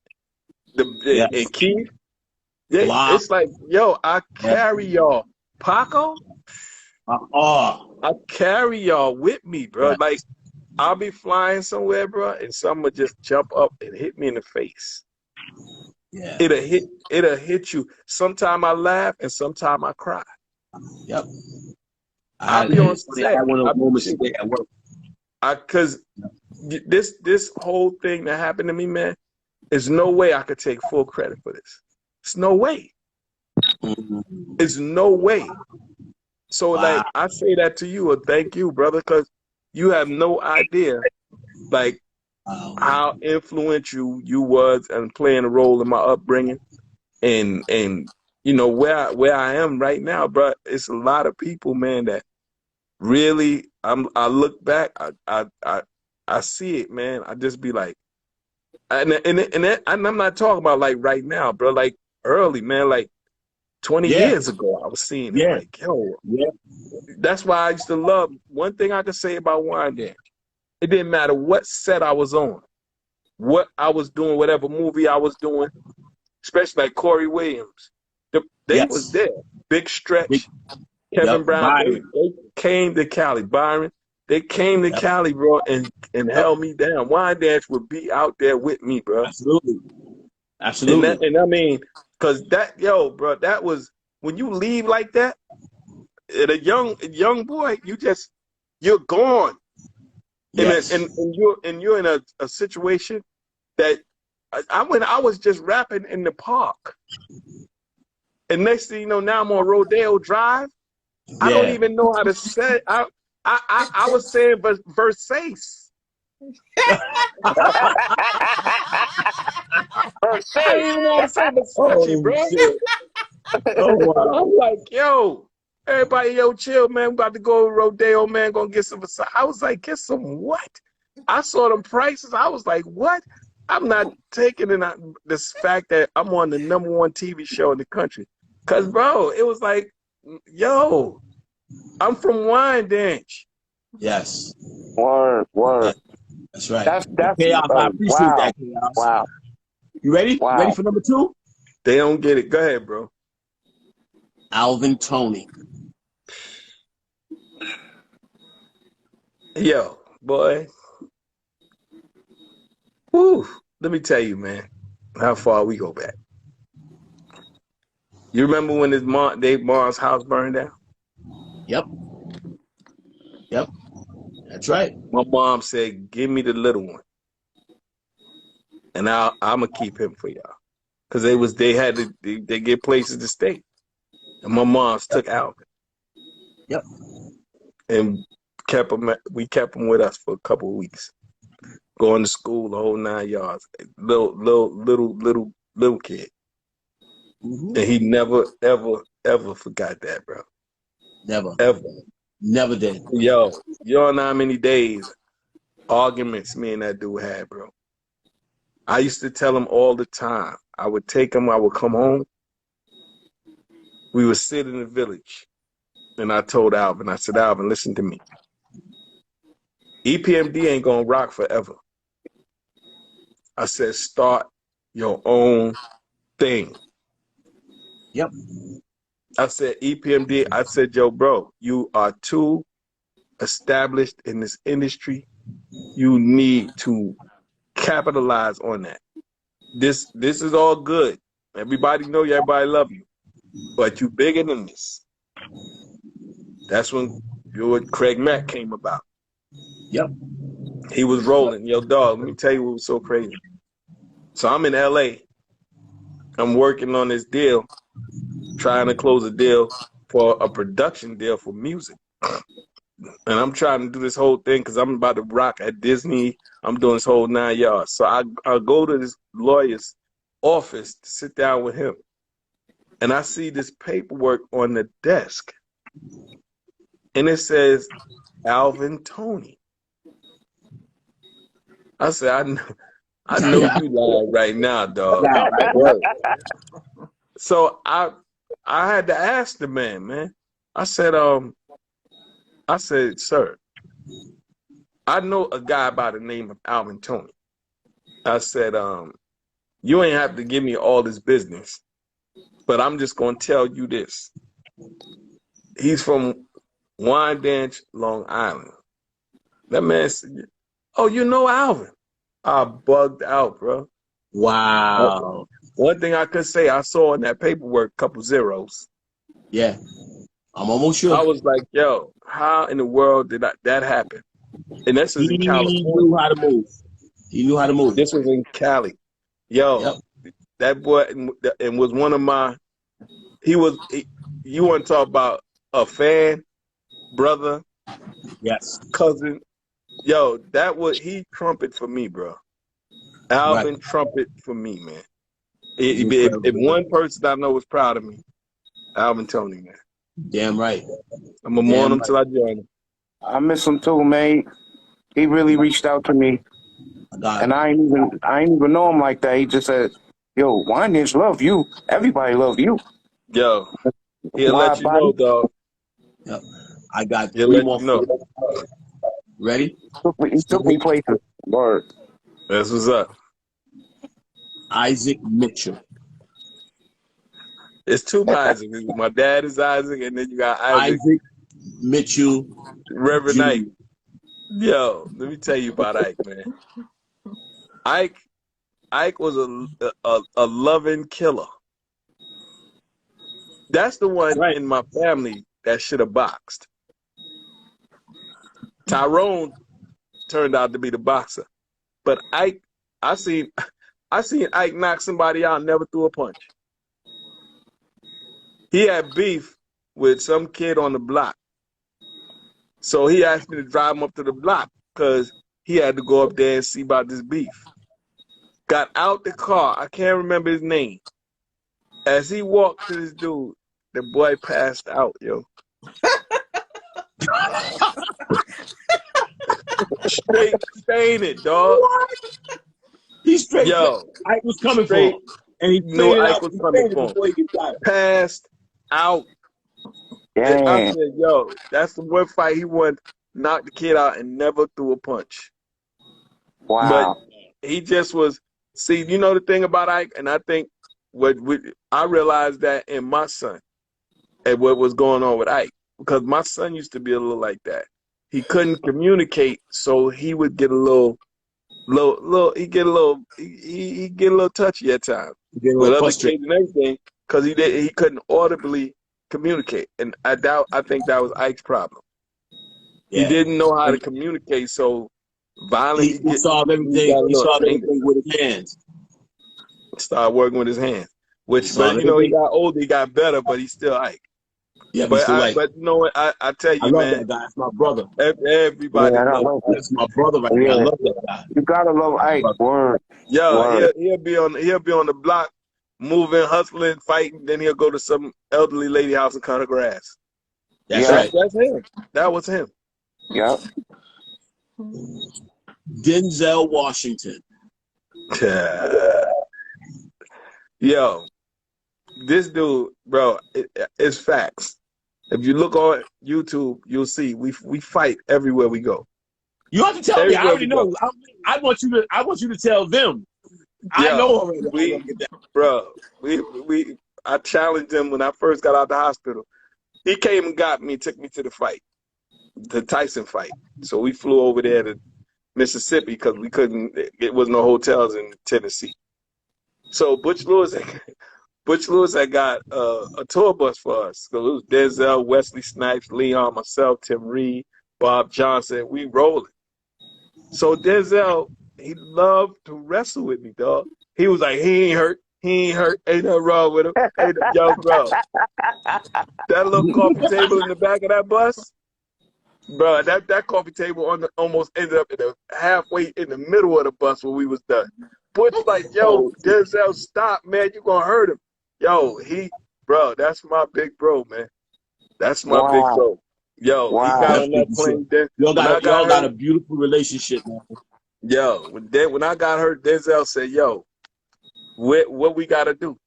Yes. and Keith. Block. It's like, yo, I carry y'all. Paco, I carry y'all with me, bro. Yeah. Like, I'll be flying somewhere, bro, and someone would just jump up and hit me in the face. Yeah. It'll hit you. Sometime I laugh and sometime I cry. Yep. I'll be on set. I had one of those moments today at work. Cause this whole thing that happened to me, man, there's no way I could take full credit for this. It's no way. It's no way. So like, I say that to you, thank you, brother, because you have no idea, like, how influential you was and playing a role in my upbringing, and you know where I am right now, bro. It's a lot of people, man, that really I look back, I see it, man. I just be like, and I'm not talking about like right now, bro. Like early, man, like 20 years ago, I was seeing it. Like, yo, that's why I used to love. One thing I could say about Wine Dance, it didn't matter what set I was on, what I was doing, whatever movie I was doing, especially like Corey Williams. They was there. Big Stretch, Kevin Brown, they came to Cali. Byron, they came to Cali, bro, and held me down. Wine Dance would be out there with me, bro. Absolutely. And I mean, because that, yo, bro, that was, when you leave like that, and a young boy, you're gone. Yes. And you're in a situation that I was just rapping in the park. And next thing you know, now I'm on Rodeo Drive. I don't even know how to say. I was saying Versace. I didn't even know how to say Versace, bro. Oh, wow. I'm like, yo, everybody, yo, chill, man. We about to go to Rodeo, man. Gonna get some Versace. I was like, get some what? I saw them prices. I was like, what? I'm not taking in this fact that I'm on the #1 TV show in the country. Cause, bro, it was like, yo, I'm from Wine Dance. Yes. Word. That's right. That's chaos. I appreciate that chaos. Wow. You ready? Wow. You ready for number 2? They don't get it. Go ahead, bro. Alvin Tony. Yo, boy. Woo. Let me tell you, man, how far we go back. You remember when Dave Barnes' house burned down? Yep. That's right. My mom said, give me the little one. And I'm going to keep him for y'all. Because they get places to stay. And my mom's took Alvin. Yep. And we kept him with us for a couple of weeks. Going to school, the whole 9 yards. Little kid. And he never, ever forgot that, bro. Never. Ever. Never did. Yo, you don't know how many days, arguments me and that dude had, bro. I used to tell him all the time. I would take him, I would come home. We would sit in the village. And I told Alvin, I said, Alvin, listen to me. EPMD ain't gonna rock forever. I said, start your own thing. Yep. I said, EPMD, I said, yo, bro, you are too established in this industry. You need to capitalize on that. This is all good. Everybody know you, everybody love you. But you bigger than this. That's when Craig Mack came about. Yep. He was rolling. Yo, dog, let me tell you what was so crazy. So I'm in LA I'm working on this deal, trying to close a deal for a production deal for music. And I'm trying to do this whole thing because I'm about to rock at Disney. I'm doing this whole 9 yards. So I go to this lawyer's office to sit down with him. And I see this paperwork on the desk. And it says Alvin Tony. I said, I know you lying right now, dog. So I had to ask the man. I said, sir, I know a guy by the name of Alvin Tony. I said, you ain't have to give me all this business, but I'm just gonna tell you this. He's from Wyandanch, Long Island. That man said, oh, you know Alvin? I bugged out, bro. Wow. One thing I could say, I saw in that paperwork a couple zeros. Yeah. I'm almost sure. I was like, yo, how in the world did that happen? And this was in California. He knew how to move. He knew how to move. This was in Cali. Yo, that boy, and was one of my, you want to talk about a fan, brother, yes, cousin. Yo, he trumpet for me, bro. Alvin trumpet for me, man. If one person I know is proud of me, Alvin Tony, man. Damn right. I'm gonna mourn him till I join him. I miss him too, man. He really reached out to me, and I ain't even know him like that. He just said, "Yo, Wyandanch love you. Everybody love you." Yo, he'll let you know, dog. Yep. I got he'll 3 let more. You know. Ready? He took me places. Word. That's what's up. Isaac Mitchell. It's 2 Isaac. My dad is Isaac, and then you got Isaac Mitchell, Reverend Jr. Ike. Yo, let me tell you about Ike, man. Ike was a loving killer. That's the one in my family that should have boxed. Tyrone turned out to be the boxer, but Ike, I seen Ike knock somebody out and never threw a punch. He had beef with some kid on the block. So he asked me to drive him up to the block because he had to go up there and see about this beef. Got out the car. I can't remember his name. As he walked to this dude, the boy passed out, yo. Straight fainted, dog. What? He straight. Yo, Ike was coming for him. And he knew Ike was coming for him. Passed out. Damn. I said, yo, that's the one fight he won, knocked the kid out and never threw a punch. Wow. But he just was, see, you know the thing about Ike, and I think I realized that in my son and what was going on with Ike, because my son used to be a little like that. He couldn't communicate, so he would get a he'd get a little touchy at times with other kids and everything, because he couldn't audibly communicate, and I think that was Ike's problem. Yeah. He didn't know how to communicate, so violently. He solved everything. He solved everything with his hands. Started working with his hands, but you know, he got older, he got better, but he's still Ike. Yeah, but you know what? I tell you, I love man, that guy. It's my brother. Everybody, that's my brother right now. I love that guy. You gotta love Ike. Word. Yo, Word. he'll be on the block, moving, hustling, fighting. Then he'll go to some elderly lady house and cut her grass. That's right. That's him. That was him. Yep. Denzel Washington. Yo, this dude, bro, it's facts. If you look on YouTube, you'll see we fight everywhere we go. You have to tell me. I already know. I want you to tell them. I know already. Bro, I challenged him when I first got out of the hospital. He came and got me, took me to the fight, the Tyson fight. So we flew over there to Mississippi because it was no hotels in Tennessee. So Butch Lewis had got a tour bus for us. So it was Denzel, Wesley Snipes, Leon, myself, Tim Reed, Bob Johnson. We rolling. So Denzel, he loved to wrestle with me, dog. He was like, he ain't hurt. He ain't hurt. Ain't nothing wrong with him. Yo, bro. That little coffee table in the back of that bus, bro. That coffee table almost ended up in the halfway in the middle of the bus when we was done. Butch like, yo, Denzel, stop, man. You gonna hurt him. Yo, bro, that's my big bro, man. That's my big Wow. bro. Yo, he got Wow. on that plane. Y'all got hurt, a beautiful relationship, man. yo, when I got hurt, Denzel said, yo, what we gotta do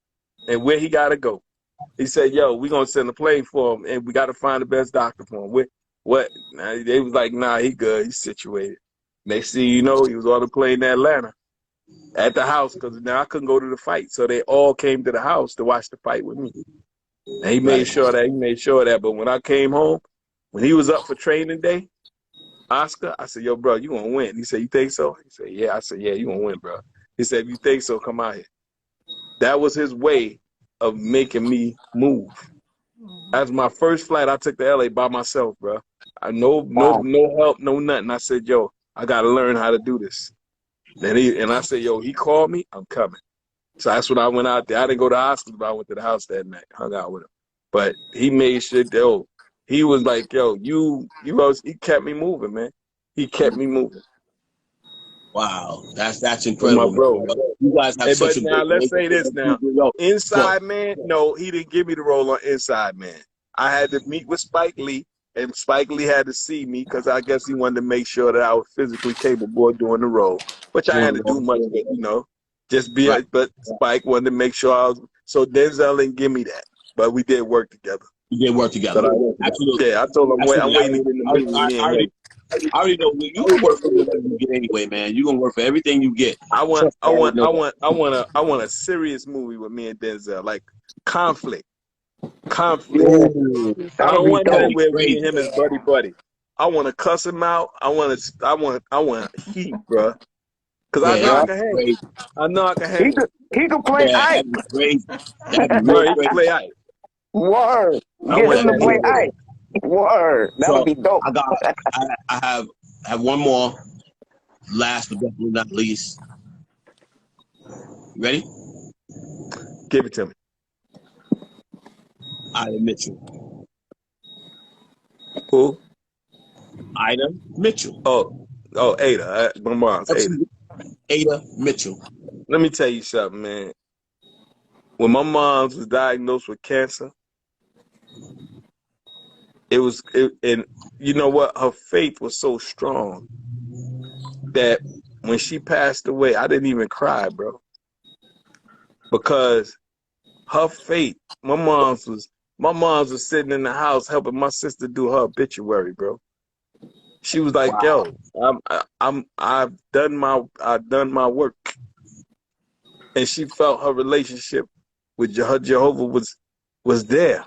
and where he gotta go. He said, yo, we gonna send a plane for him and we gotta find the best doctor for him. What? They was like, nah, he good. He's situated. Next thing you know, he was on the plane to Atlanta at the house because now I couldn't go to the fight. So they all came to the house to watch the fight with me. And he made sure that. But when I came home, when he was up for training day, Oscar, I said, yo, bro, you gonna win. He said, you think so? He said, yeah. I said, yeah, you gonna win, bro. He said, if you think so, come out here. That was his way of making me move. As my first flight, I took to LA by myself, bro. No help, no nothing. I said, yo, I gotta learn how to do this. And I said, yo, he called me, I'm coming. So that's when I went out there. I didn't go to the hospital, but I went to the house that night, hung out with him. But he made sure, yo, he was like, yo, he kept me moving, man. He kept me moving. Wow, that's incredible, my bro. You guys have such a now, let's say this now. Inside So, Man, no, he didn't give me the role on Inside Man. I had to meet with Spike Lee, and Spike Lee had to see me because I guess he wanted to make sure that I was physically capable of doing the role, which I had to do much, just be. Right. But Spike wanted to make sure I was. So Denzel didn't give me that, but we did work together. You did work together. Absolutely. Yeah, I told him I'm waiting in the meeting. I already know you gonna work for everything you get anyway, man. You gonna work for everything you get. I want a serious movie with me and Denzel, like conflict. Ooh, I don't want dope. nothing where me and him is buddy. I want to cuss him out. I want heat, bro. Cause I know I can hang. I know I can hang. He can play Ike. That'd be crazy. That'd be Bro, real he can play Ike. Word. I Get want him to that play movie. Ike. Word. That would be dope. I have one more. Last but definitely not least. You ready? Give it to me. Ida Mitchell. Who? Ida Mitchell. Oh, Ada. My mom's Ada. Ada Mitchell. Let me tell you something, man. When my mom was diagnosed with cancer, and you know what? Her faith was so strong that when she passed away, I didn't even cry, bro. Because her faith, my mom's was sitting in the house helping my sister do her obituary, bro. She was like, wow. Yo, I've done my work. And she felt her relationship with her Jehovah was there.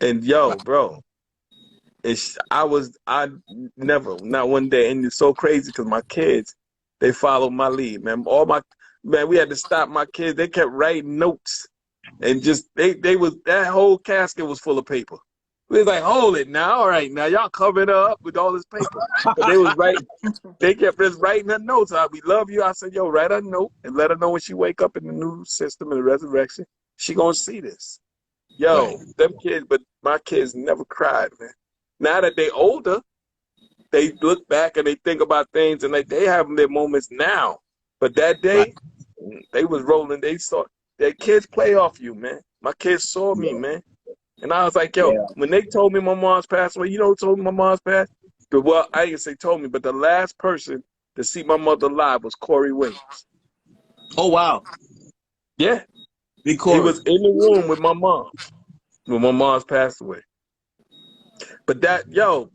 And yo, bro, not one day, and it's so crazy because my kids, they followed my lead, man. We had to stop my kids. They kept writing notes, and just that whole casket was full of paper. We was like, hold it now, all right, now y'all covered up with all this paper. But they was writing. They kept just writing her notes. We love you. I said, yo, write her a note and let her know when she wake up in the new system in the resurrection, she gonna see this. Yo, them kids, but my kids never cried, man. Now that they older, they look back and they think about things and they have their moments now. But that day, they was rolling. They saw their kids play off you, man. My kids saw me, man. And I was like, yo, when they told me my mom's passed away, you know who told me my mom's passed? Well, I didn't say told me, but the last person to see my mother live was Corey Williams. Oh, wow. Yeah. He was in the room with my mom when my mom's passed away. But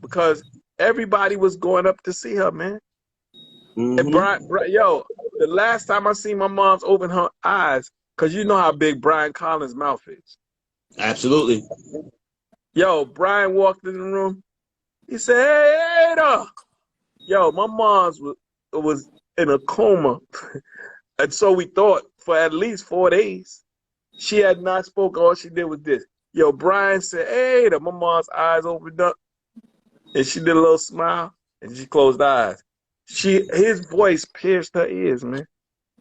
because everybody was going up to see her, man. Mm-hmm. And Brian, the last time I seen my mom's open her eyes, because you know how big Brian Collins' mouth is. Absolutely. Yo, Brian walked in the room. He said, hey, Ada. Yo, my mom's was in a coma. And so we thought for at least 4 days. She had not spoken. All she did was this. Yo, Brian said, hey, my mom's eyes opened up. And she did a little smile. And she closed her eyes. His voice pierced her ears, man.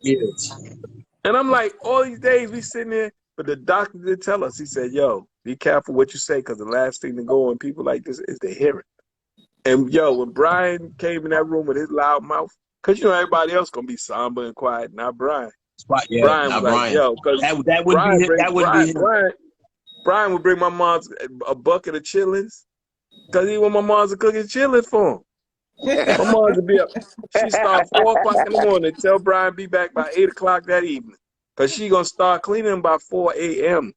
Ears. And I'm like, all these days we sitting there, but the doctor did tell us. He said, yo, be careful what you say, because the last thing to go on people like this is the hearing. And yo, when Brian came in that room with his loud mouth, because you know everybody else gonna be somber and quiet, not Brian. Yeah, Brian was not like, Brian. yo, because That wouldn't be him. That wouldn't be him. Brian would bring my mom's a bucket of chillings, because he want my mom's to cook his chillings for him. My mom's would be up. She start 4 o'clock in the morning. Tell Brian be back by 8 o'clock that evening, because she gonna start cleaning them by 4 a.m.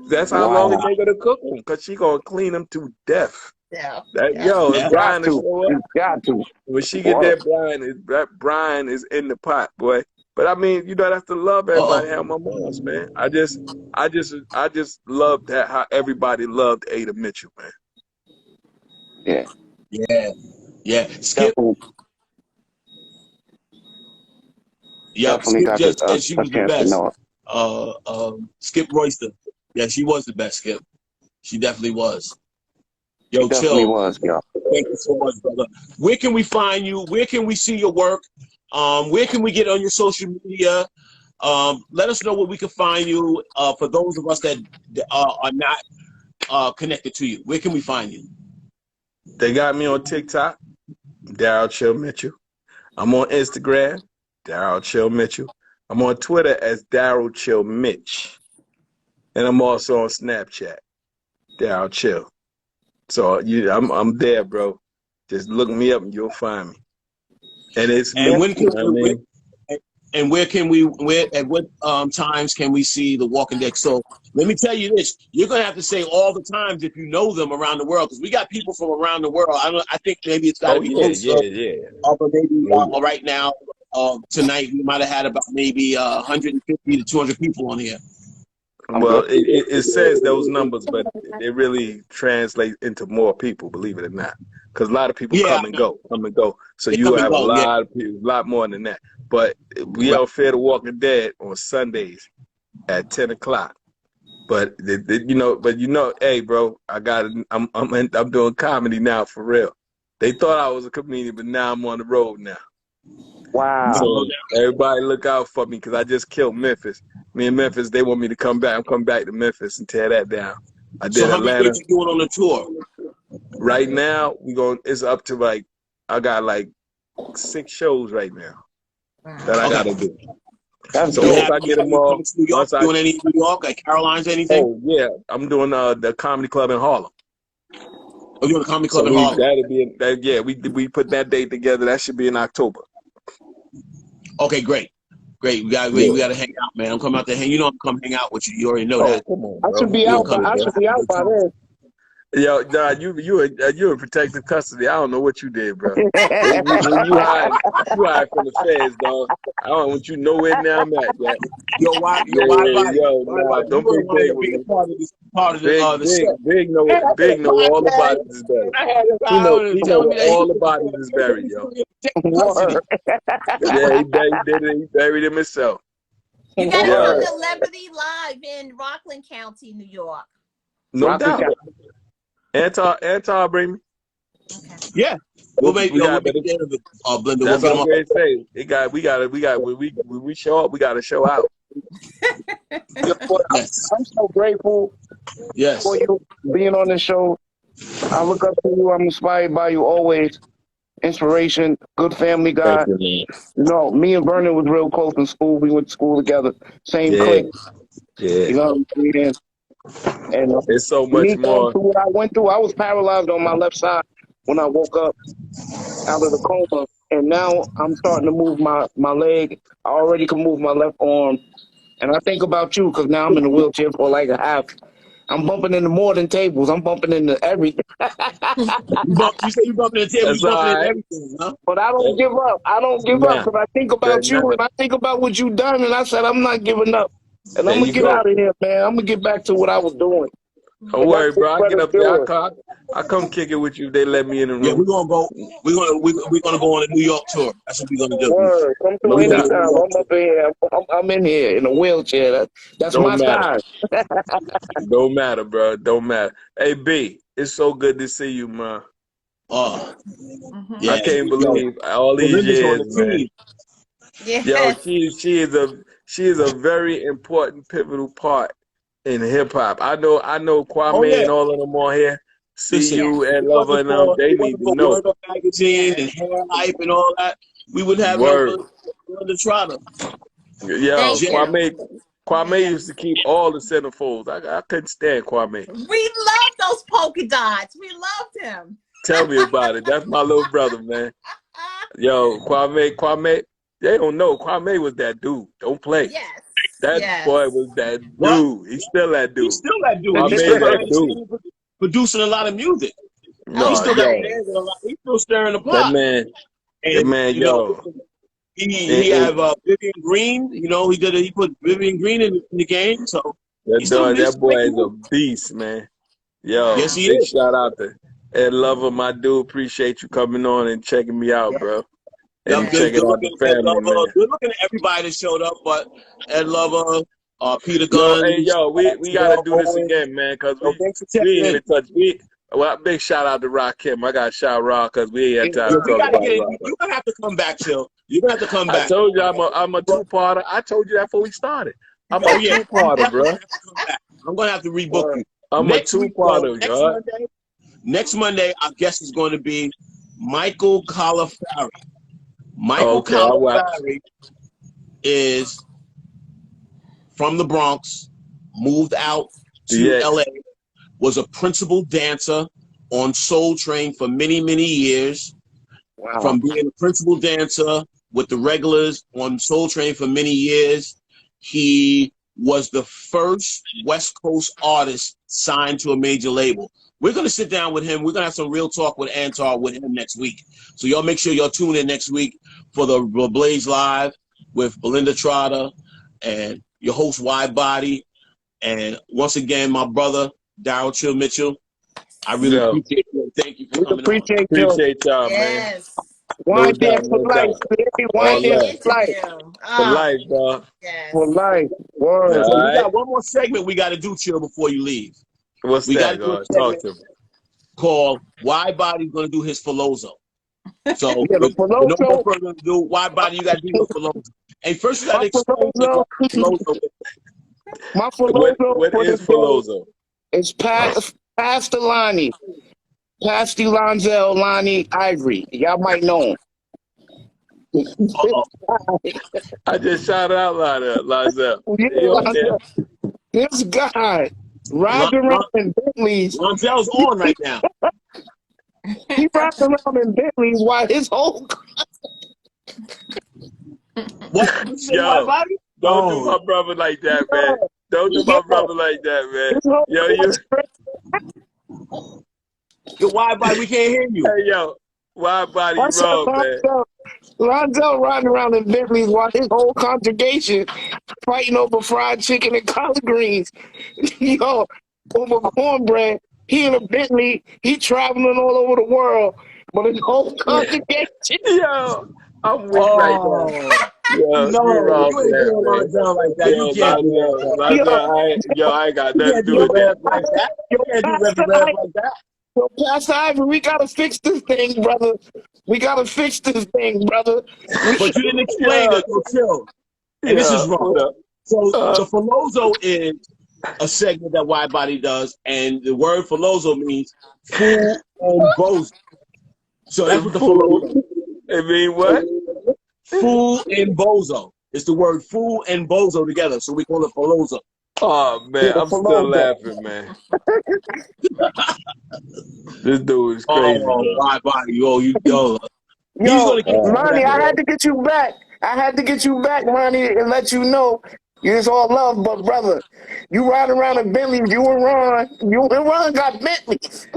That's how long it take her to cook them, because she gonna clean them to death. Yeah. Brian is show up. Got to. When she get there, Brian is in the pot, boy. But I mean, you know, that's the love everybody have my moms, man. I just love that how everybody loved Ada Mitchell, man. Yeah. Skip. Definitely Skip just said she was the best. Skip Royster. Yeah, she was the best, Skip. She definitely was. Yo, definitely Chill. was, yo. Thank you so much, brother. Where can we find you? Where can we see your work? Where can we get on your social media? Let us know where we can find you. For those of us that are not connected to you, where can we find you? They got me on TikTok, DarylChillMitchell. I'm on Instagram, DarylChillMitchell. I'm on Twitter as DarylChillMitch. And I'm also on Snapchat, DarylChill. So I'm there, bro. Just look me up and you'll find me. And it's and when can where can we at what times can we see The Walking Dead? So let me tell you this: you're gonna have to say all the times if you know them around the world, because we got people from around the world. I think maybe it's got to be close. But maybe right now, tonight we might have had about maybe 150 to 200 people on here. Well, it says those numbers, but it really translates into more people, believe it or not. Because a lot of people come and go. So you have a lot of people, a lot more than that. But we all Fear the Walking Dead on Sundays at 10 o'clock. But hey, bro, I'm doing comedy now for real. They thought I was a comedian, but now I'm on the road now. Wow. So everybody look out for me, because I just killed Memphis. Me and Memphis, they want me to come back. I'm coming back to Memphis and tear that down. I did Atlanta. Atlanta. How many days you doing on the tour? Right now, it's up to I got 6 shows right now that I gotta do. So once I get them all, doing any in New York, like Caroline's, anything? Oh yeah, I'm doing the comedy club in Harlem. Oh, you're doing the comedy club in Harlem? We put that date together. That should be in October. Okay, great. We gotta hang out, man. I'm coming out to hang. You know I'm coming hang out with you. You already know that. Come on, bro. I should be out by then. Yo, nah, you in protective custody. I don't know what you did, bro. you hide from the feds, dog. I don't want you nowhere near I'm at, yet. Yo, why? Don't be big with me. Big know all the bodies is buried. He know all the bodies is buried, yo. Yeah, he buried him himself. You gotta come to Celebrity Live in Rockland County, New York. No doubt. Antar, bring me. Okay. Yeah. We'll make Blender. That's what I'm going to say. When we show up, we got to show out. I'm so grateful for you being on this show. I look up to you. I'm inspired by you always. Inspiration, good family guy. You know, me and Vernon was real close in school. We went to school together. Same clique. Yeah. You know what I'm saying? And it's so much more. What I went through, I was paralyzed on my left side when I woke up out of the coma, and now I'm starting to move my leg. I already can move my left arm, and I think about you because now I'm in a wheelchair for like a half. I'm bumping into more than tables. I'm bumping into everything. You say you bumping into tables, bumping into everything, huh? But I don't give up. I don't give up because I think about you and I think about what you've done, and I said I'm not giving up. And I'm gonna get out of here, man. I'm gonna get back to what I was doing. Don't worry, bro. I get up there. I come kick it with you. They let me in the room. Yeah, we're gonna go. We're gonna go on a New York tour. That's what we're gonna do. Word. Come through anytime. I'm up in here. I'm in here in a wheelchair. That's my size. Don't matter, bro. Don't matter. Hey, B, it's so good to see you, man. I can't believe all these years, man. Yes. Yo, she is a very important, pivotal part in hip hop. I know Kwame Oh, yeah. and all of them on here. See Listen, you if and it Lover wasn't and them. for, They need to know. Word Up Magazine and Hair Hype and all that, we would have Word. no Belinda Trotter. Yo, Thank you. Kwame Yes. used to keep all the centerfolds. I couldn't stand Kwame. We love those polka dots. We loved him. Tell me about it. That's my little brother, man. Yo, Kwame, they don't know. Kwame was that dude. Don't play. Yes. That boy was that What? dude. He's still that dude. He's still that dude. Kwame He's still that behind the dude. scenes producing a lot of music. No, He's still yo, that man with a lot. He's still stirring the that pot. man, And you know, yo. he have Vivian Green. You know, he put Vivian Green in the game. So That boy is a beast, man. Yo, yes, he big is. shout out to Ed Lover, my dude. Appreciate you coming on and checking me out, bro. And checking out the family, man. Good looking at everybody that showed up, but Ed Lover, Peter Yo, Gunn. hey, yo, we gotta do this again, man, because we ain't even touched. Well, big shout out to Rakim. I got shout Rock because we ain't had time to talk about it. You're gonna have to come back, Chill. You're gonna have to come back. I told you I'm a two-parter. I told you that before we started. I'm a two-parter, bro. I'm gonna have to rebook you. I'm a two-parter, God. Next Monday, our guest is going to be Michael Calafari. Michael Calafari is from the Bronx, moved out to LA, was a principal dancer on Soul Train for many, many years. Wow. From being a principal dancer with the regulars on Soul Train for many years, he was the first West Coast artist signed to a major label. We're going to sit down with him. We're going to have some real talk with Antar with him next week. So y'all make sure y'all tune in next week for the Blaze Live with Belinda Trotter and your host, Wide Body. And once again, my brother, DarylChillMitchell. I really appreciate you. Thank you for coming on. Appreciate y'all, man. One day for life, baby. One day for life. For life, bro. Yes. For life. Word. So we got one more segment we got to do, Chill, before you leave. What's that, God? Talk to me. Called Wide Body's going to do his Filozzo. So, with no more further ado, Wide Body, you got to do your Filozzo. And first, you got to explain Filozzo. My Filozzo. What is Filozzo? It's Pastor Lonnie. Pastor Lonzel Lonnie Ivory. Y'all might know him. I just shouted out Lonzel. This guy riding around in Bentleys. Lonzel's on right now. He riding around in Bentleys while his whole. What? Yo, don't do my brother like that, man. Don't do my brother like that, man. Yo, Yo, Wide Body, we can't hear you. Hey, yo, Wide Body wrong, man. Lonzel riding around in Bentleys while his whole congregation fighting over fried chicken and collard greens. Yo, over cornbread. He in a Bentley. He traveling all over the world, but his whole congregation. Yo, I'm weak right now. Yo, no, you ain't doing Lonzel like that. You can't do that. I ain't got nothing to do with that. Like that. You can't do Rev like that. Yo, Pastor Ivory, we gotta fix this thing, brother. We gotta fix this thing, brother. But you didn't explain it, so Chill. And this is wrong. So Filozzo is a segment that Wide Body does, and the word Filozzo means fool and bozo. So that's what the Filozzo is. It mean what? Fool and bozo. It's the word fool and bozo together, so we call it Filozzo. Oh, man, I'm still laughing, man. This dude is crazy. Oh, Wide Body, yo. Ronnie, I had to get you back. Ronnie, and let you know it's all love, but brother, you riding around in Bentley, you and Ron got Bentleys.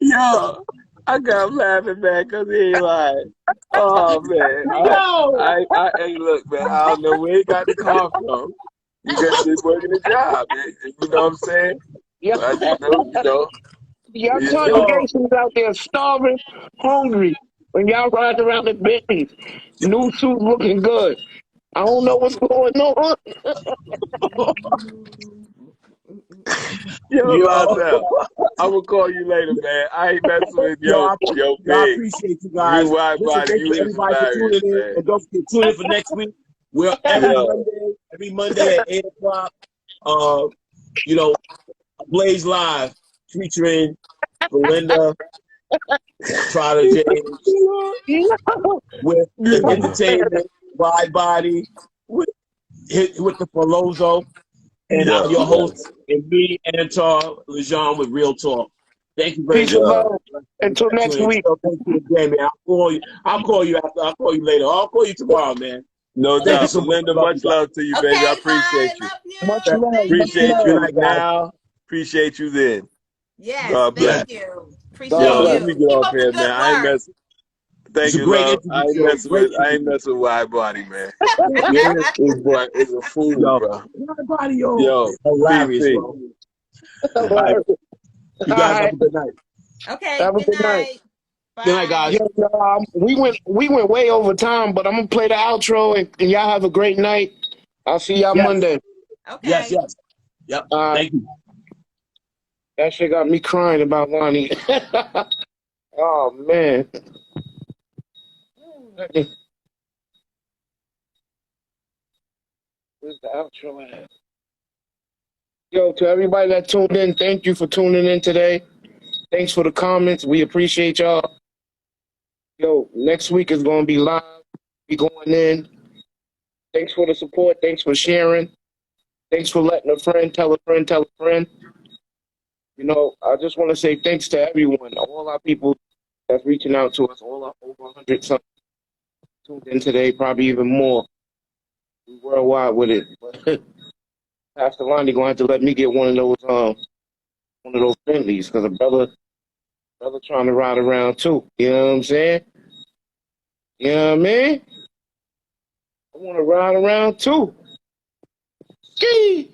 Yo, I got laughing, man, because he ain't lying. Oh, man. Hey, look, man, I don't know where he got the car from. You just been working the job, man. You know what I'm saying? Yeah. I just know. Y'all congregations out there starving, hungry, when y'all riding around in Bentleys. New suit looking good. I don't know what's going on. Yo, I'm gonna call you later, man. I ain't messing with Yo, yo I big. appreciate you guys. You wide Listen, body, thank you you is everybody for tuning hilarious, in. man. And don't forget, tune in for next week. We're Yo, every Monday at 8 o'clock. You know, Blaze Live featuring Belinda, Prodigy, with Yeah. entertainment, wide body, with the Palozzo, and I'm yo, your host, yo, and me, Antar Lejean with Real Talk. Thank you very Peace and much. yo. love. Until next week. Thank you again, man. I'll call you after. I'll call you later. I'll call you tomorrow, man. No Thank you doubt. so much. Belinda, Love you much guys. love to you, baby. I Okay, bye. appreciate you. Love you. Much Okay. love. Thank Much Appreciate you. Good love. you night, guys. now. Appreciate you then. Yes, God Yeah. bless. thank you. God Appreciate Yo, bless. let me you. get Keep off up the here, man. good I ain't work. messing. It's Thank a you, great love. interview, Joe. Great I ain't interview. messing with wide body, man. Yeah. This boy is a fool, Yo, bro. my body, yo. Yo, Hilarious, CC. bro. All All right. You guys right. have a good night. Okay, Have a good good night. night. Good night, Bye. guys. Yo, we went way over time, but I'm gonna play the outro and y'all have a great night. I'll see y'all Yes. Monday. Yes, Okay. yes. Yep. Thank you. That shit got me crying about Lonnie. Oh man. Where's the outro at? Yo, to everybody that tuned in, thank you for tuning in today. Thanks for the comments. We appreciate y'all. Yo, next week is gonna be live. Be going in. Thanks for the support. Thanks for sharing. Thanks for letting a friend tell a friend tell a friend. You know, I just want to say thanks to everyone, all our people that's reaching out to us, all our over 100 something tuned in today, probably even more. We worldwide with it. But Pastor Lonnie gonna have to let me get one of those Bentleys because a brother trying to ride around too. You know what I'm saying? You know what I mean? I want to ride around too. Ski!